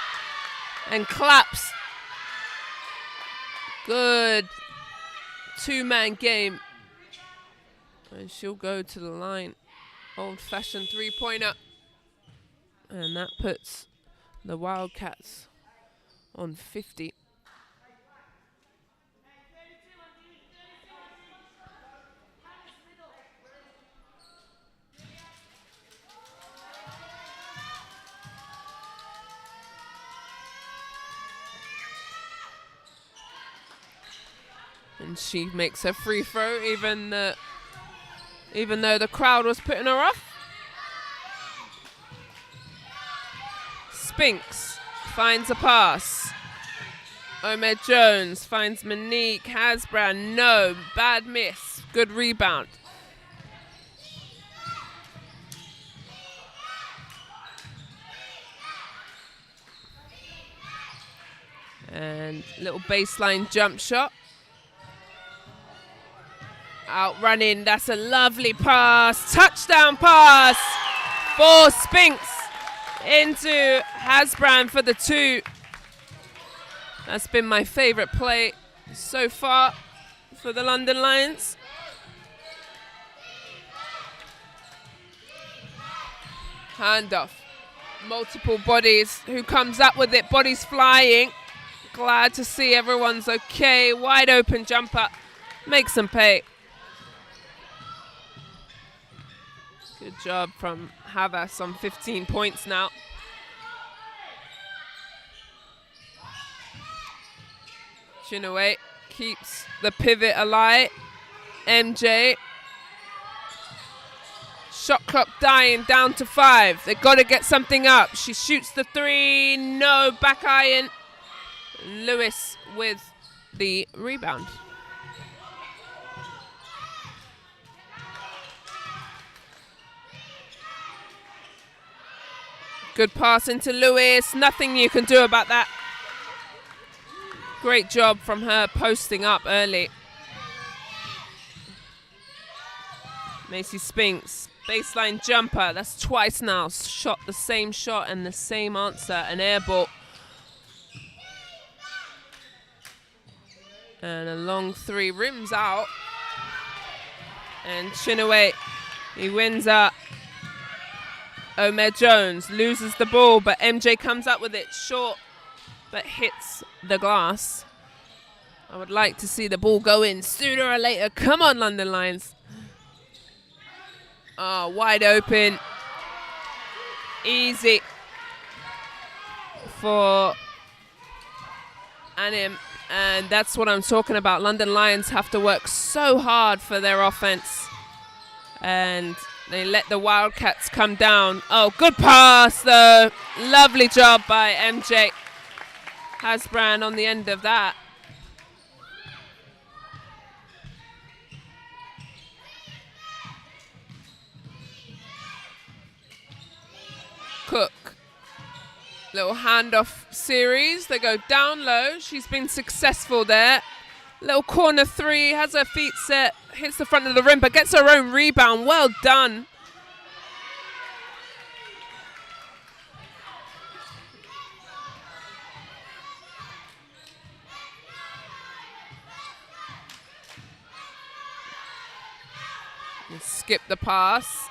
and claps. Good 2-man game. And she'll go to the line. Old-fashioned 3-pointer. And that puts the Wildcats on 50. And she makes her free throw, even though the crowd was putting her off. Spinks finds a pass. Ahmed Jones finds Monique Hasbrand. No, bad miss. Good rebound. And little baseline jump shot. Outrunning, that's a lovely pass. Touchdown pass for Spinks into Hasbrand for the 2. That's been my favorite play so far for the London Lions. Handoff. Multiple bodies. Who comes up with it? Bodies flying. Glad to see everyone's okay. Wide open jumper. Makes them pay. Good job from Havas on 15 points now. Chinaway keeps the pivot alive. MJ Shot clock dying, down to 5. They've got to get something up. She shoots the 3. No, back iron. Lewis with the rebound. Good pass into Lewis. Nothing you can do about that. Great job from her posting up early. Macy Spinks, baseline jumper. That's twice now. Shot the same shot and the same answer. An air ball. And a long 3 rims out. And Chinaway, he wins up. Omer Jones loses the ball, but MJ comes up with it short, but hits the glass. I would like to see the ball go in sooner or later. Come on, London Lions. Oh, wide open. Easy for Anim. And that's what I'm talking about. London Lions have to work so hard for their offense. And they let the Wildcats come down. Oh, good pass, though. Lovely job by MJ Hasbran on the end of that. Cook. Little handoff series. They go down low. She's been successful there. Little corner 3. Has her feet set. Hits the front of the rim, but gets her own rebound. Well done. Skip the pass.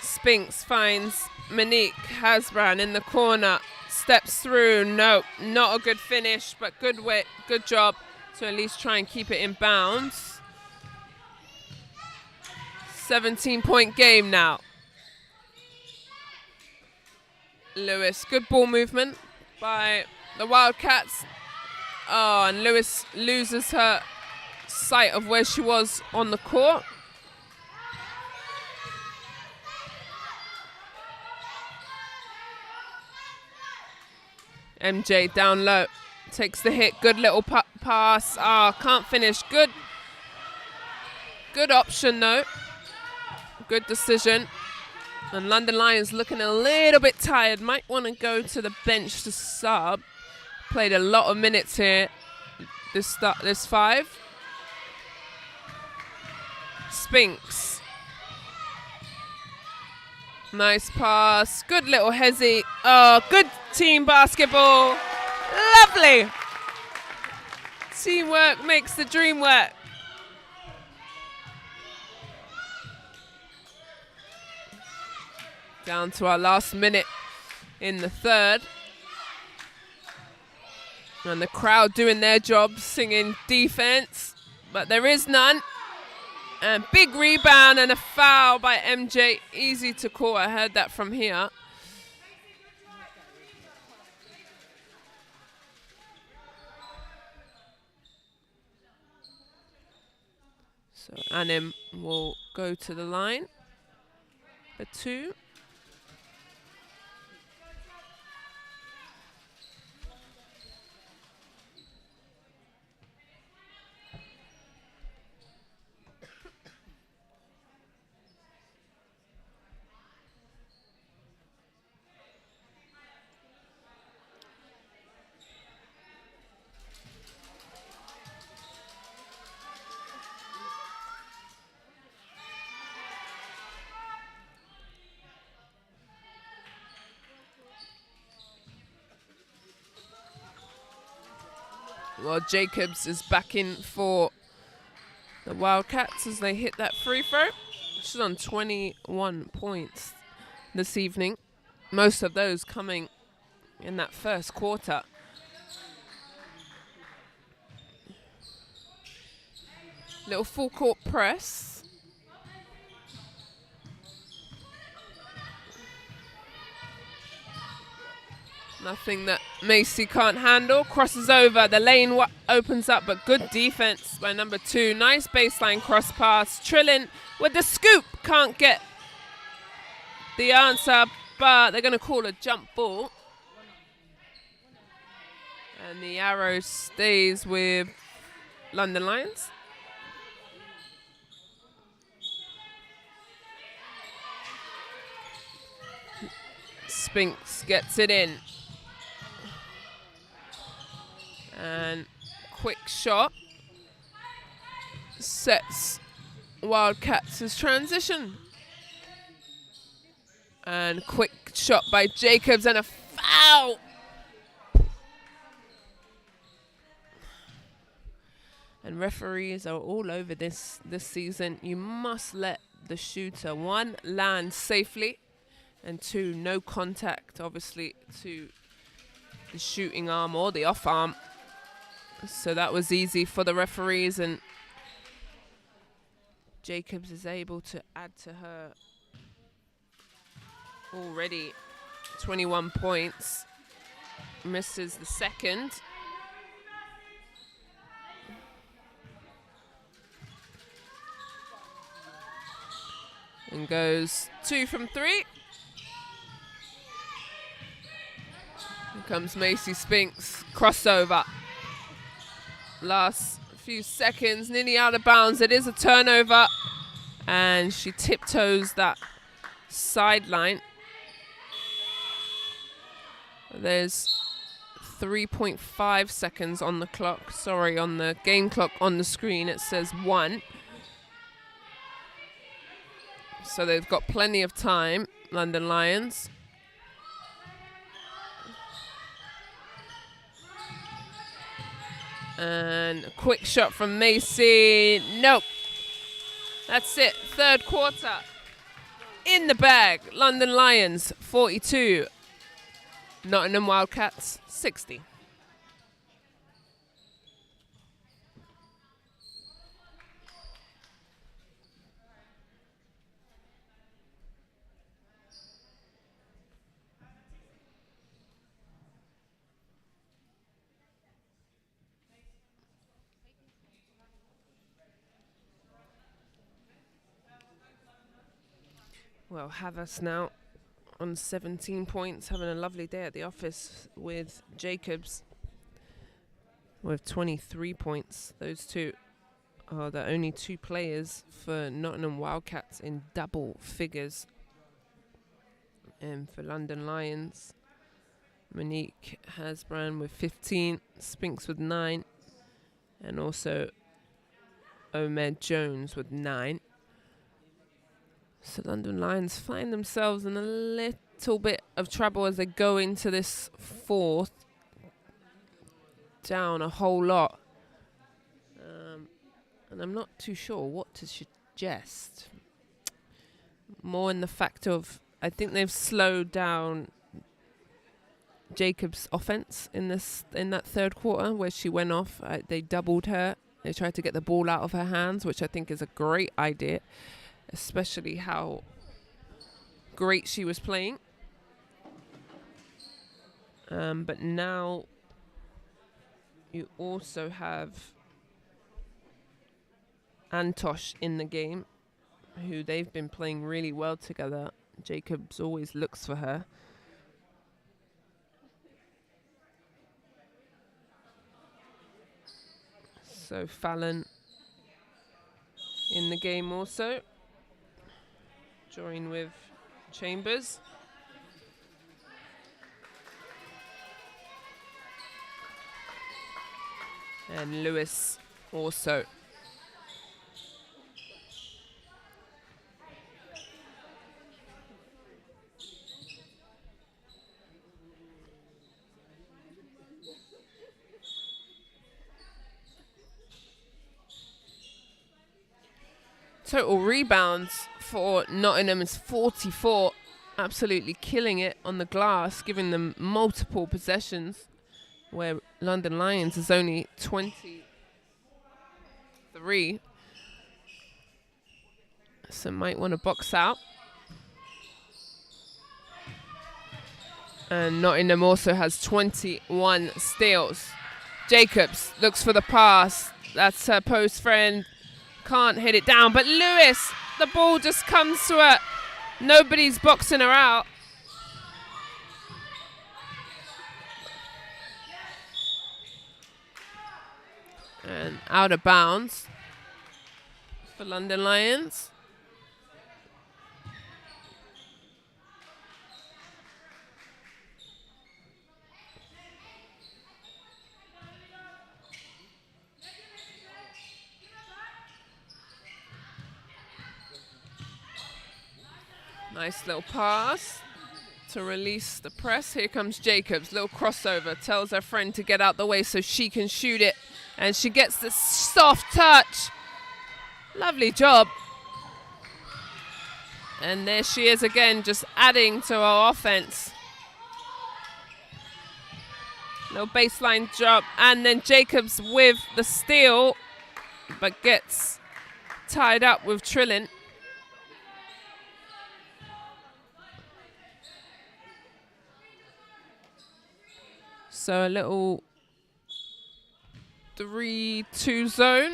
Spinks finds Monique Hasbran in the corner. Steps through. No, not a good finish, but good job to at least try and keep it in bounds. 17-point game now. Lewis, good ball movement by the Wildcats. Oh, and Lewis loses her sight of where she was on the court. MJ down low, takes the hit, good little pass. Can't finish. Good option though. Good decision. And London Lions looking a little bit tired. Might want to go to the bench to sub. Played a lot of minutes here. This 5. Spinks. Nice pass. Good little hezzy. Oh, good team basketball. Lovely. Teamwork makes the dream work. Down to our last minute in the 3rd. And the crowd doing their job, singing defense, but there is none. And big rebound and a foul by MJ. Easy to call. I heard that from here. So Anim will go to the line for 2. Well, Jacobs is back in for the Wildcats as they hit that free throw. She's on 21 points this evening. Most of those coming in that first quarter. Little full court press. Nothing that Macy can't handle. Crosses over. The lane opens up, but good defense by number 2. Nice baseline cross pass. Trillin with the scoop. Can't get the answer, but they're going to call a jump ball. And the arrow stays with London Lions. Spinks gets it in. And quick shot sets Wildcats' transition. And quick shot by Jacobs and a foul. And referees are all over this season. You must let the shooter, 1, land safely, and 2, no contact, obviously, to the shooting arm or the off arm. So that was easy for the referees, and Jacobs is able to add to her already 21 points. Misses the second. And goes 2 from 3. Here comes Macy Spinks. Crossover. Last few seconds, nearly out of bounds. It is a turnover. And she tiptoes that sideline. There's 3.5 seconds on the clock. Sorry, on the game clock on the screen it says 1. So they've got plenty of time, London Lions. And a quick shot from Macy. Nope. That's it. Third quarter. In the bag. London Lions 42. Nottingham Wildcats 60. Well, Havas now on 17 points, having a lovely day at the office with Jacobs with 23 points. Those two are the only 2 players for Nottingham Wildcats in double figures. And for London Lions, Monique Hasbran with 15, Spinks with 9, and also Omed Jones with 9. So London Lions find themselves in a little bit of trouble as they go into this fourth, down a whole lot. And I'm not too sure what to suggest. More in the fact of, I think they've slowed down Jacobs' offense in that third quarter where she went off. They doubled her. They tried to get the ball out of her hands, which I think is a great idea, especially how great she was playing. But now you also have Antosh in the game, who they've been playing really well together. Jacobs always looks for her. So Fallon in the game also. Join with Chambers. And Lewis also. Total rebounds for Nottingham is 44. Absolutely killing it on the glass, giving them multiple possessions, where London Lions is only 23. So might want to box out. And Nottingham also has 21 steals. Jacobs looks for the pass. That's her post friend. Can't hit it down. But Lewis, the ball just comes to her. Nobody's boxing her out. And out of bounds for London Lions. Nice little pass to release the press. Here comes Jacobs. Little crossover. Tells her friend to get out the way so she can shoot it. And she gets the soft touch. Lovely job. And there she is again, just adding to our offense. Little baseline drop. And then Jacobs with the steal, but gets tied up with Trillin. So a little 3-2 zone.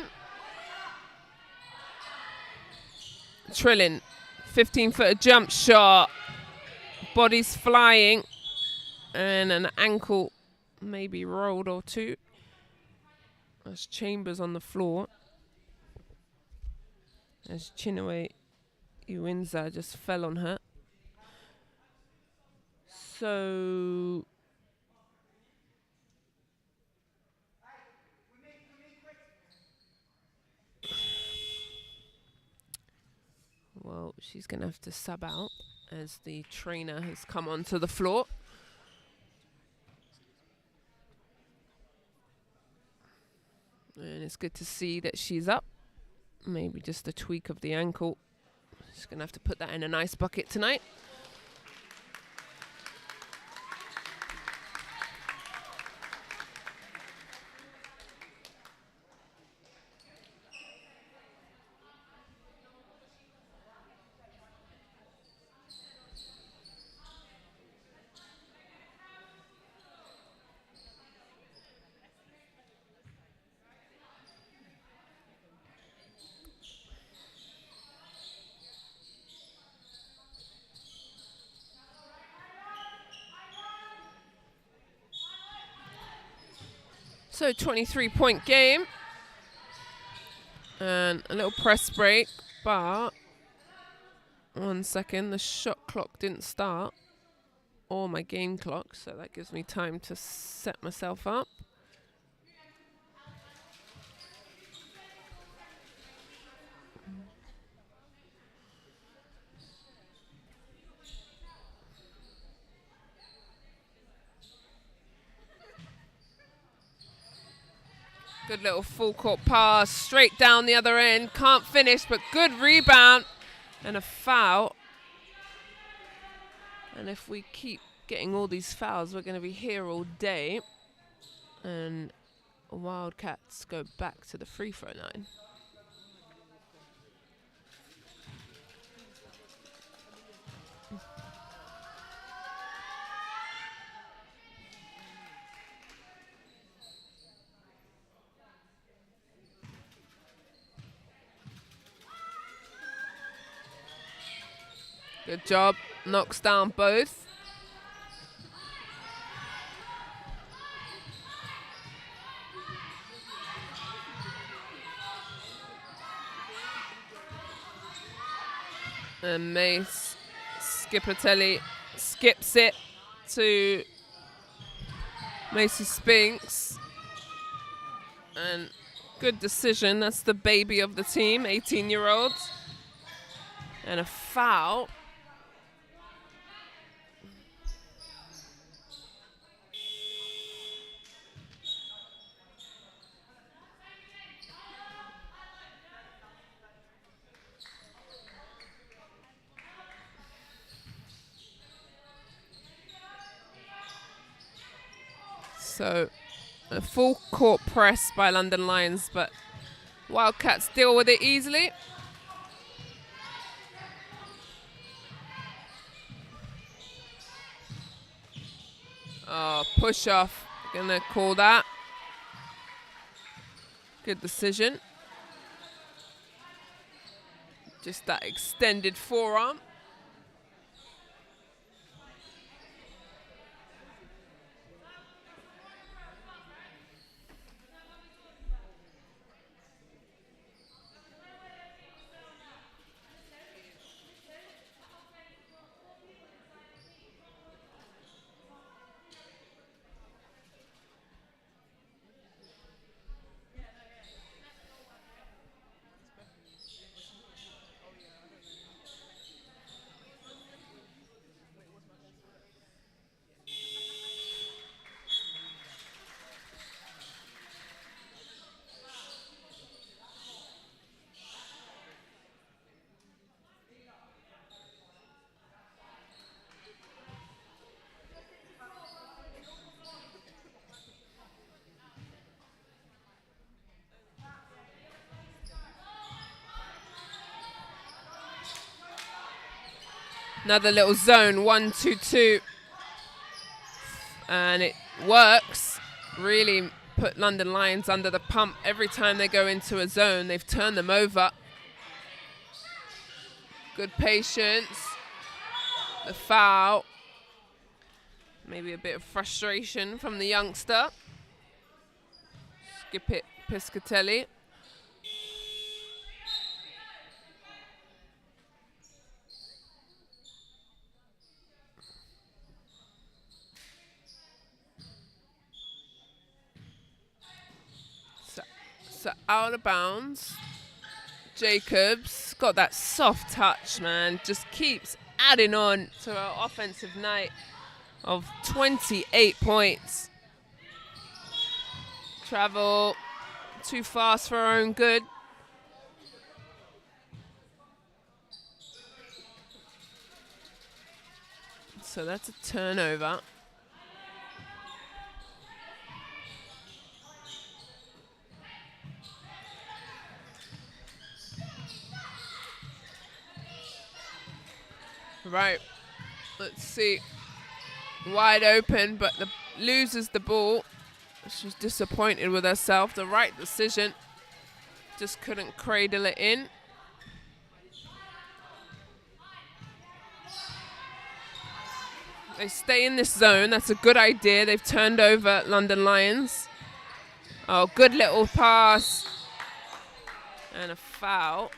Trillin, 15-footer jump shot. Body's flying. And an ankle maybe rolled or two. There's Chambers on the floor. As Chinwe Iwinza just fell on her. So well, she's going to have to sub out as the trainer has come onto the floor. And it's good to see that she's up. Maybe just a tweak of the ankle. She's going to have to put that in an ice bucket tonight. So 23-point game. And a little press break, but 1 second, the shot clock didn't start, or my game clock, so that gives me time to set myself up. Good little full court pass, straight down the other end. Can't finish, but good rebound and a foul. And if we keep getting all these fouls, we're going to be here all day. And Wildcats go back to the free throw line. Good job, knocks down both. And Mace Skippertelli skips it to Macy Spinks. And good decision, that's the baby of the team, 18-year-olds. And a foul. So a full court press by London Lions, but Wildcats deal with it easily. Oh, push off. Gonna call that. Good decision. Just that extended forearm. Another little zone, 1-2-2. And it works. Really put London Lions under the pump. Every time they go into a zone, they've turned them over. Good patience. The foul. Maybe a bit of frustration from the youngster. Skip it, Piscatelli. So out of bounds. Jacobs got that soft touch, man. Just keeps adding on to our offensive night of 28 points. Travel too fast for our own good. So that's a turnover. Right, let's see. Wide open, but loses the ball. She's disappointed with herself. The right decision. Just couldn't cradle it in. They stay in this zone. That's a good idea. They've turned over London Lions. Oh, good little pass. And a foul.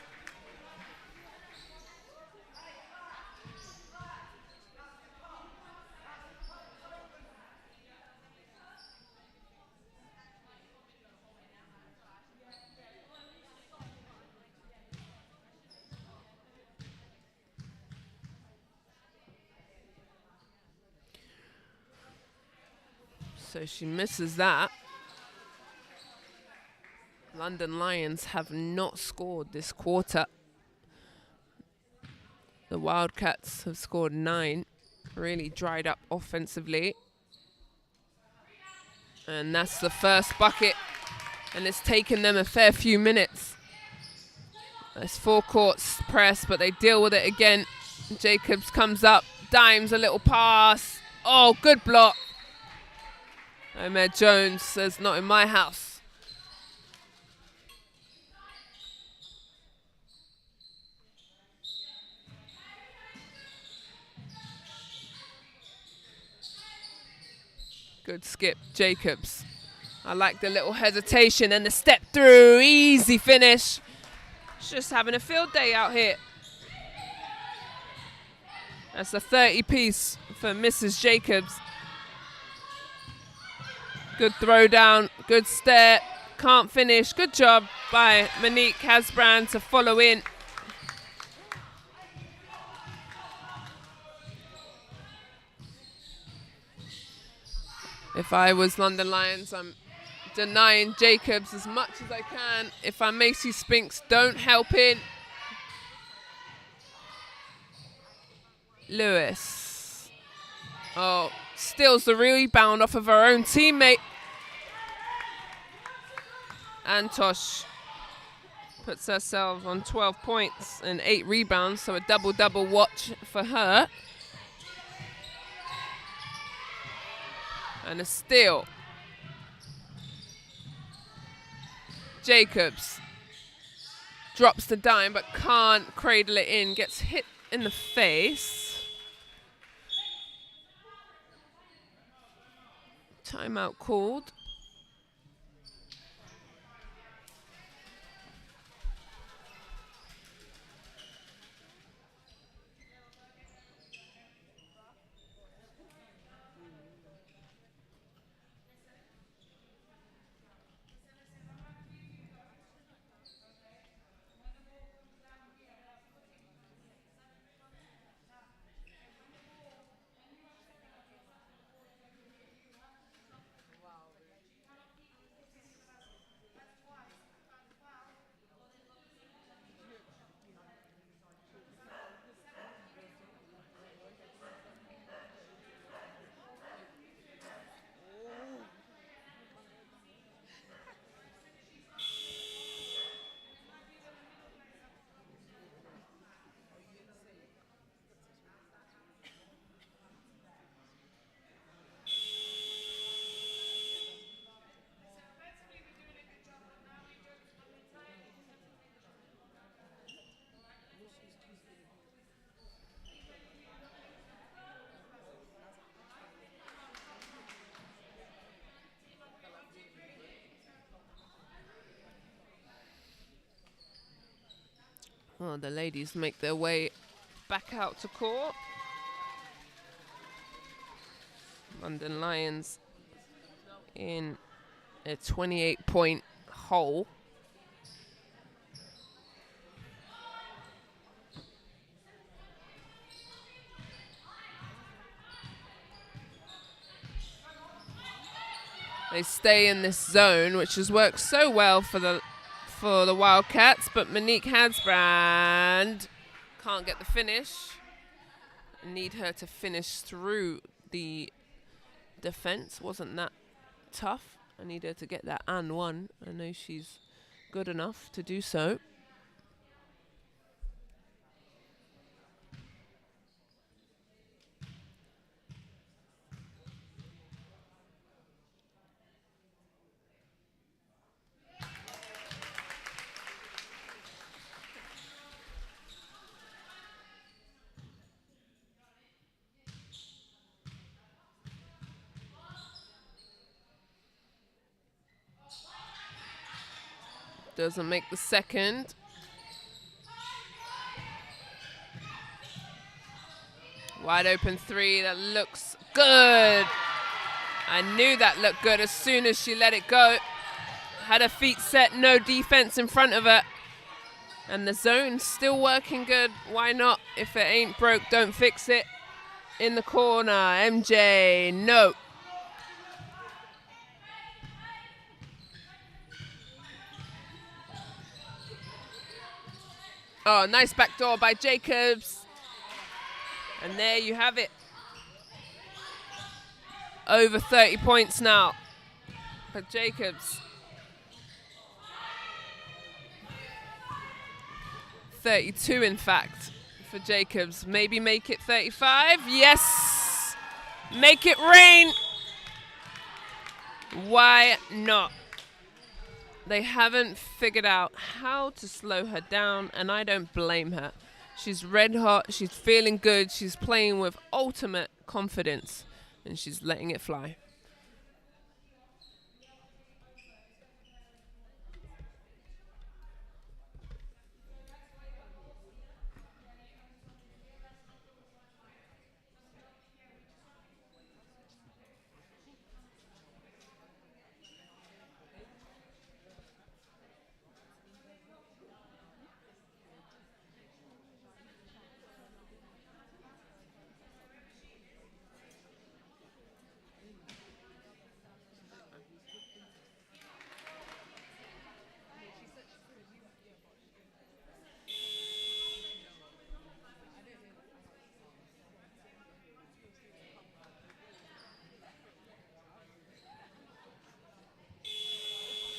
So she misses that. London Lions have not scored this quarter. The Wildcats have scored 9. Really dried up offensively. And that's the first bucket. And it's taken them a fair few minutes. It's full court press, but they deal with it again. Jacobs comes up, dimes a little pass. Oh, good block. Omer Jones says, not in my house. Good skip, Jacobs. I like the little hesitation and the step through. Easy finish. She's just having a field day out here. That's a 30 piece for Mrs. Jacobs. Good throw down, good step, can't finish. Good job by Monique Hasbrand to follow in. If I was London Lions, I'm denying Jacobs as much as I can. If I'm Macy Spinks, don't help in. Lewis. Oh, steals the rebound off of her own teammate. Antosh puts herself on 12 points and 8 rebounds, so a double-double watch for her. And a steal. Jacobs drops the dime but can't cradle it in. Gets hit in the face. Timeout called. Well, the ladies make their way back out to court. London Lions in a 28-point hole. They stay in this zone, which has worked so well for the Wildcats, but Monique Hadsbrand can't get the finish. I need her to finish through the defense. Wasn't that tough? I need her to get that and one. I know she's good enough to do so. Doesn't make the second. Wide open three, that looks good. I knew that looked good as soon as she let it go. Had her feet set, no defense in front of her. And the zone's still working good. Why not? If it ain't broke, don't fix it. In the corner, MJ, no. Oh, nice backdoor by Jacobs. And there you have it. Over 30 points now for Jacobs. 32, in fact, for Jacobs. Maybe make it 35. Yes! Make it rain. Why not? They haven't figured out how to slow her down, and I don't blame her. She's red hot, she's feeling good, she's playing with ultimate confidence, and she's letting it fly.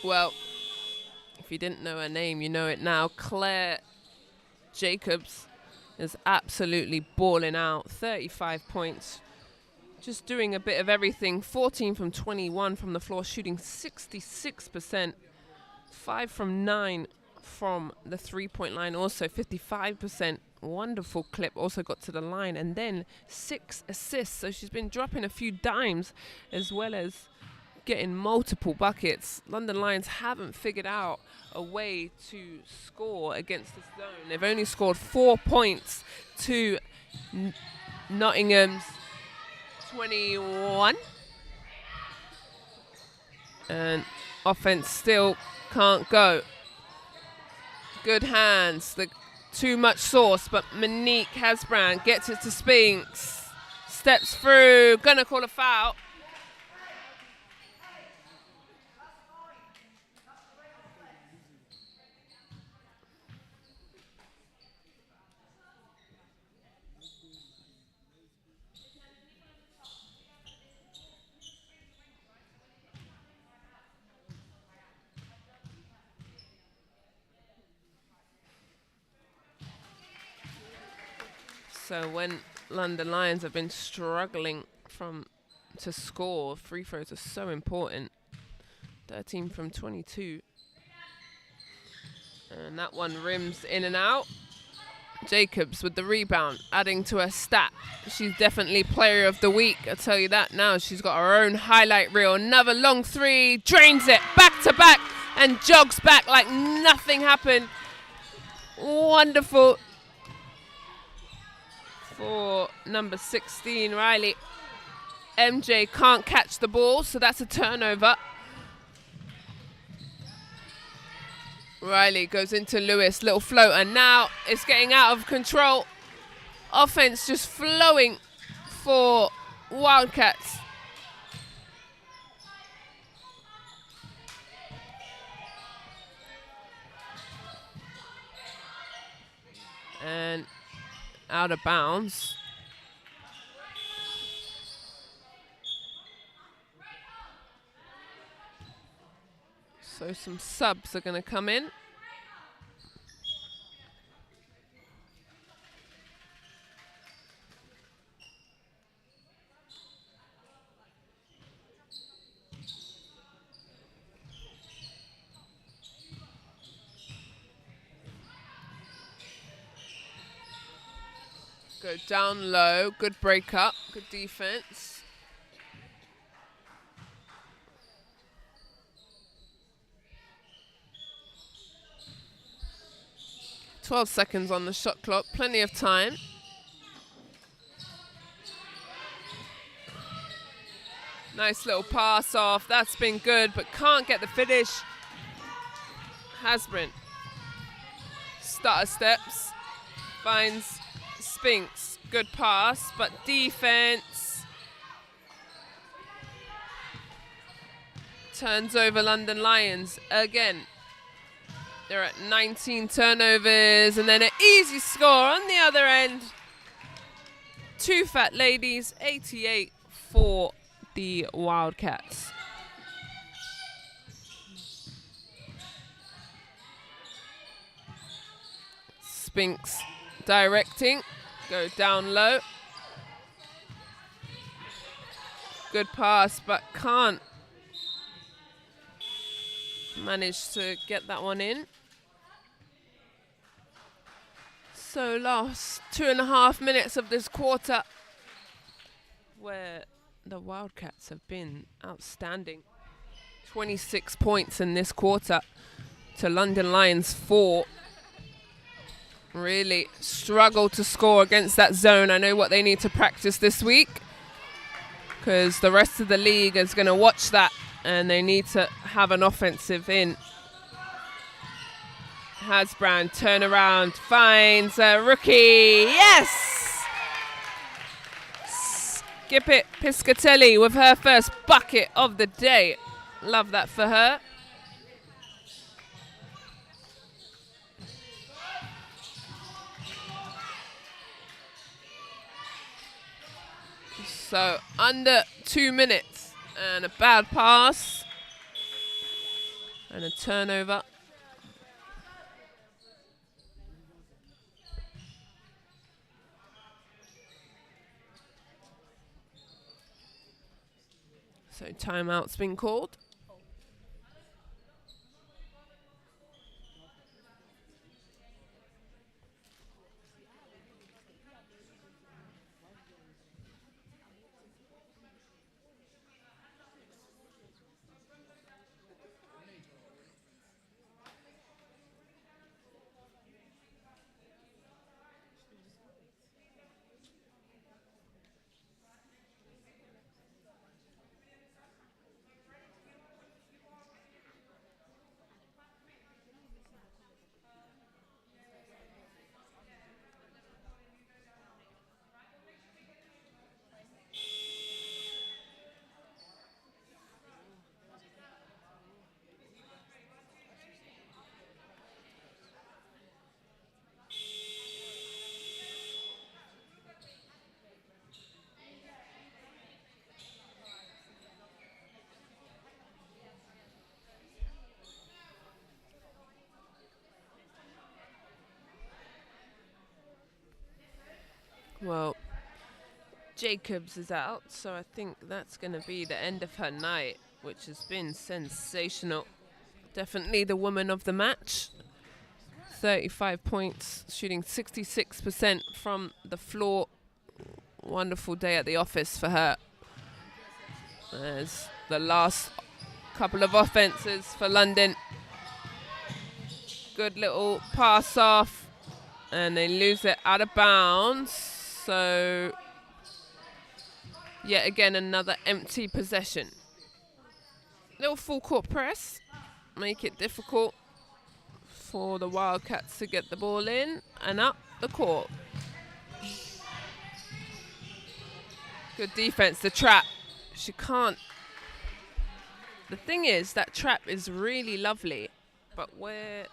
Well, if you didn't know her name, you know it now. Claire Jacobs is absolutely balling out. 35 points. just doing a bit of everything. 14 from 21 from the floor, shooting 66%. 5 from 9 from the three-point line, also 55%. Wonderful clip, also got to the line, and then 6 assists. So she's been dropping a few dimes as well as getting multiple buckets. London Lions haven't figured out a way to score against this zone. They've only scored 4 points to Nottingham's 21. And offense still can't go. Good hands. Too much sauce, but Monique Hasbrand gets it to Spinks. Steps through. Gonna call a foul. So when London Lions have been struggling to score, free throws are so important. 13 from 22. And that one rims in and out. Jacobs with the rebound, adding to her stat. She's definitely player of the week, I'll tell you that now. She's got her own highlight reel. Another long three, drains it back to back and jogs back like nothing happened. Wonderful for number 16, Riley. MJ can't catch the ball, so that's a turnover. Riley goes into Lewis, little floater. Now it's getting out of control. Offense just flowing for Wildcats. And out of bounds. So some subs are going to come in. Go down low, good break up, good defense. "12 seconds on the shot clock, plenty of time. Nice little pass off, that's been good, but can't get the finish. Hasbrin, stutter steps, finds Spinks, good pass, but defense. Turns over London Lions again. They're at 19 turnovers, and then an easy score on the other end. Two fat ladies, 88 for the Wildcats. Spinks directing, go down low. Good pass, but can't manage to get that one in. So last 2.5 minutes of this quarter, where the Wildcats have been outstanding. 26 points in this quarter to London Lions 4. Really struggled to score against that zone. I know what they need to practice this week, because the rest of the league is going to watch that, and they need to have an offensive in. Hasbrand, turn around, finds a rookie. Yes! Skip it, Piscatelli with her first bucket of the day. Love that for her. So under 2 minutes, and a bad pass and a turnover. So timeout's been called. Well, Jacobs is out, so I think that's going to be the end of her night, which has been sensational. Definitely the woman of the match. 35 points, shooting 66% from the floor. Wonderful day at the office for her. There's the last couple of offenses for London. Good little pass off, and they lose it out of bounds. So, yet again, another empty possession. Little full court press, make it difficult for the Wildcats to get the ball in and up the court. Good defense, the trap. She can't. The thing is, that trap is really lovely, but where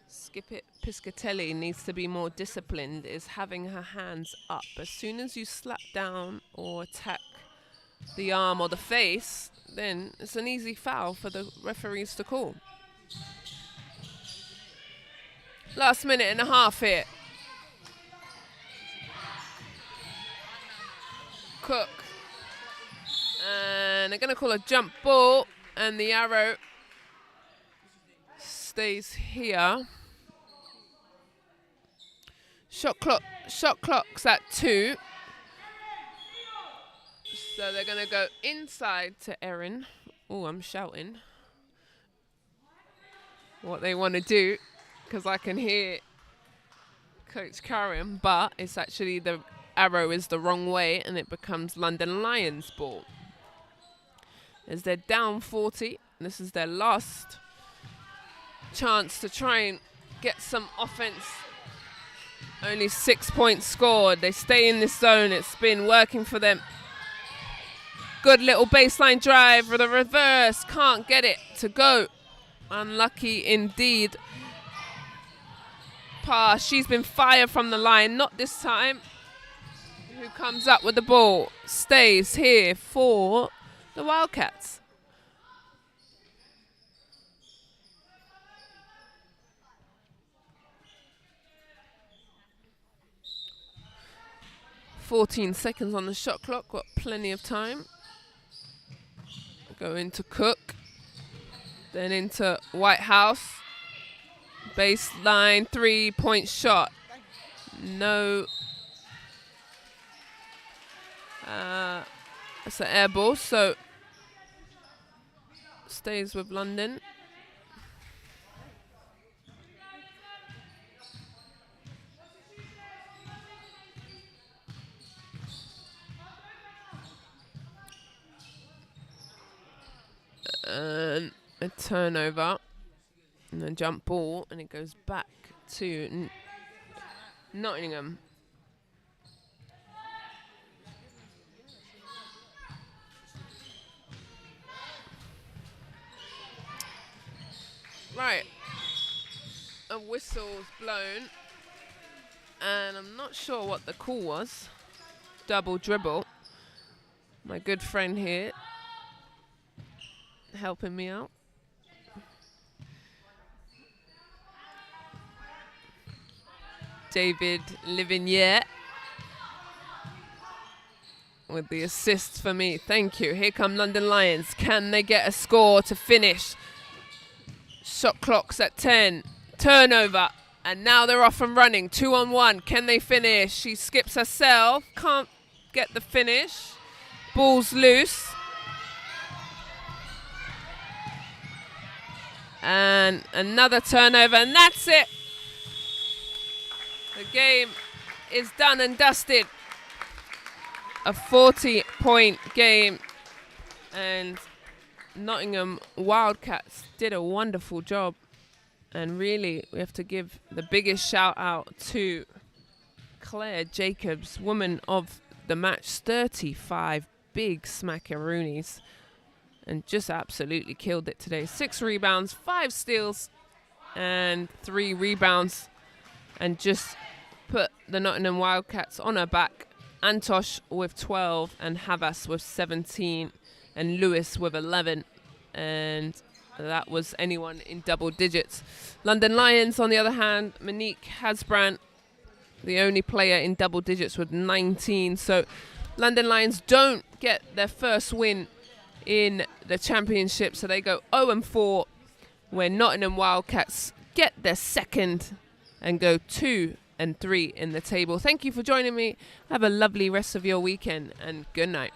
Skip Piscatelli needs to be more disciplined is having her hands up. As soon as you slap down or attack the arm or the face, then it's an easy foul for the referees to call. Last minute and a half here. Cook. And they're going to call a jump ball, and the arrow stays here. Shot clock's at 2. So they're going to go inside to Erin. Oh, I'm shouting what they want to do, because I can hear Coach Karen, but it's actually the arrow is the wrong way, and it becomes London Lions ball. As they're down 40, this is their last chance to try and get some offense. Only 6 points scored. They stay in this zone. It's been working for them. Good little baseline drive with a reverse. Can't get it to go. Unlucky indeed. Pass. She's been fired from the line. Not this time. Who comes up with the ball? Stays here for the Wildcats. "14 seconds on the shot clock, got plenty of time." Go into Cook, then into Whitehouse. Baseline 3-point shot. No. It's an air ball, so stays with London. And a turnover and a jump ball, and it goes back to Nottingham. Right, a whistle's blown, and I'm not sure what the call was. Double dribble. My good friend here helping me out. David Livignier with the assists for me. Thank you. Here come London Lions. Can they get a score to finish? Shot clock's at 10. Turnover. And now they're off and running. 2-on-1. Can they finish? She skips herself. Can't get the finish. Ball's loose. And another turnover. And that's it. The game is done and dusted. A 40-point game. And Nottingham Wildcats did a wonderful job. And really, we have to give the biggest shout out to Claire Jacobs, woman of the match. 35 big smackaroonies. And just absolutely killed it today. 6 rebounds, 5 steals, and 3 rebounds. And just put the Nottingham Wildcats on her back. Antosh with 12, and Havas with 17, and Lewis with 11. And that was anyone in double digits. London Lions, on the other hand, Monique Hasbrand, the only player in double digits with 19. So London Lions don't get their first win in the championship, so they go 0-4, where Nottingham Wildcats get their second and go 2-3 in the table. Thank you for joining me. Have a lovely rest of your weekend, and good night.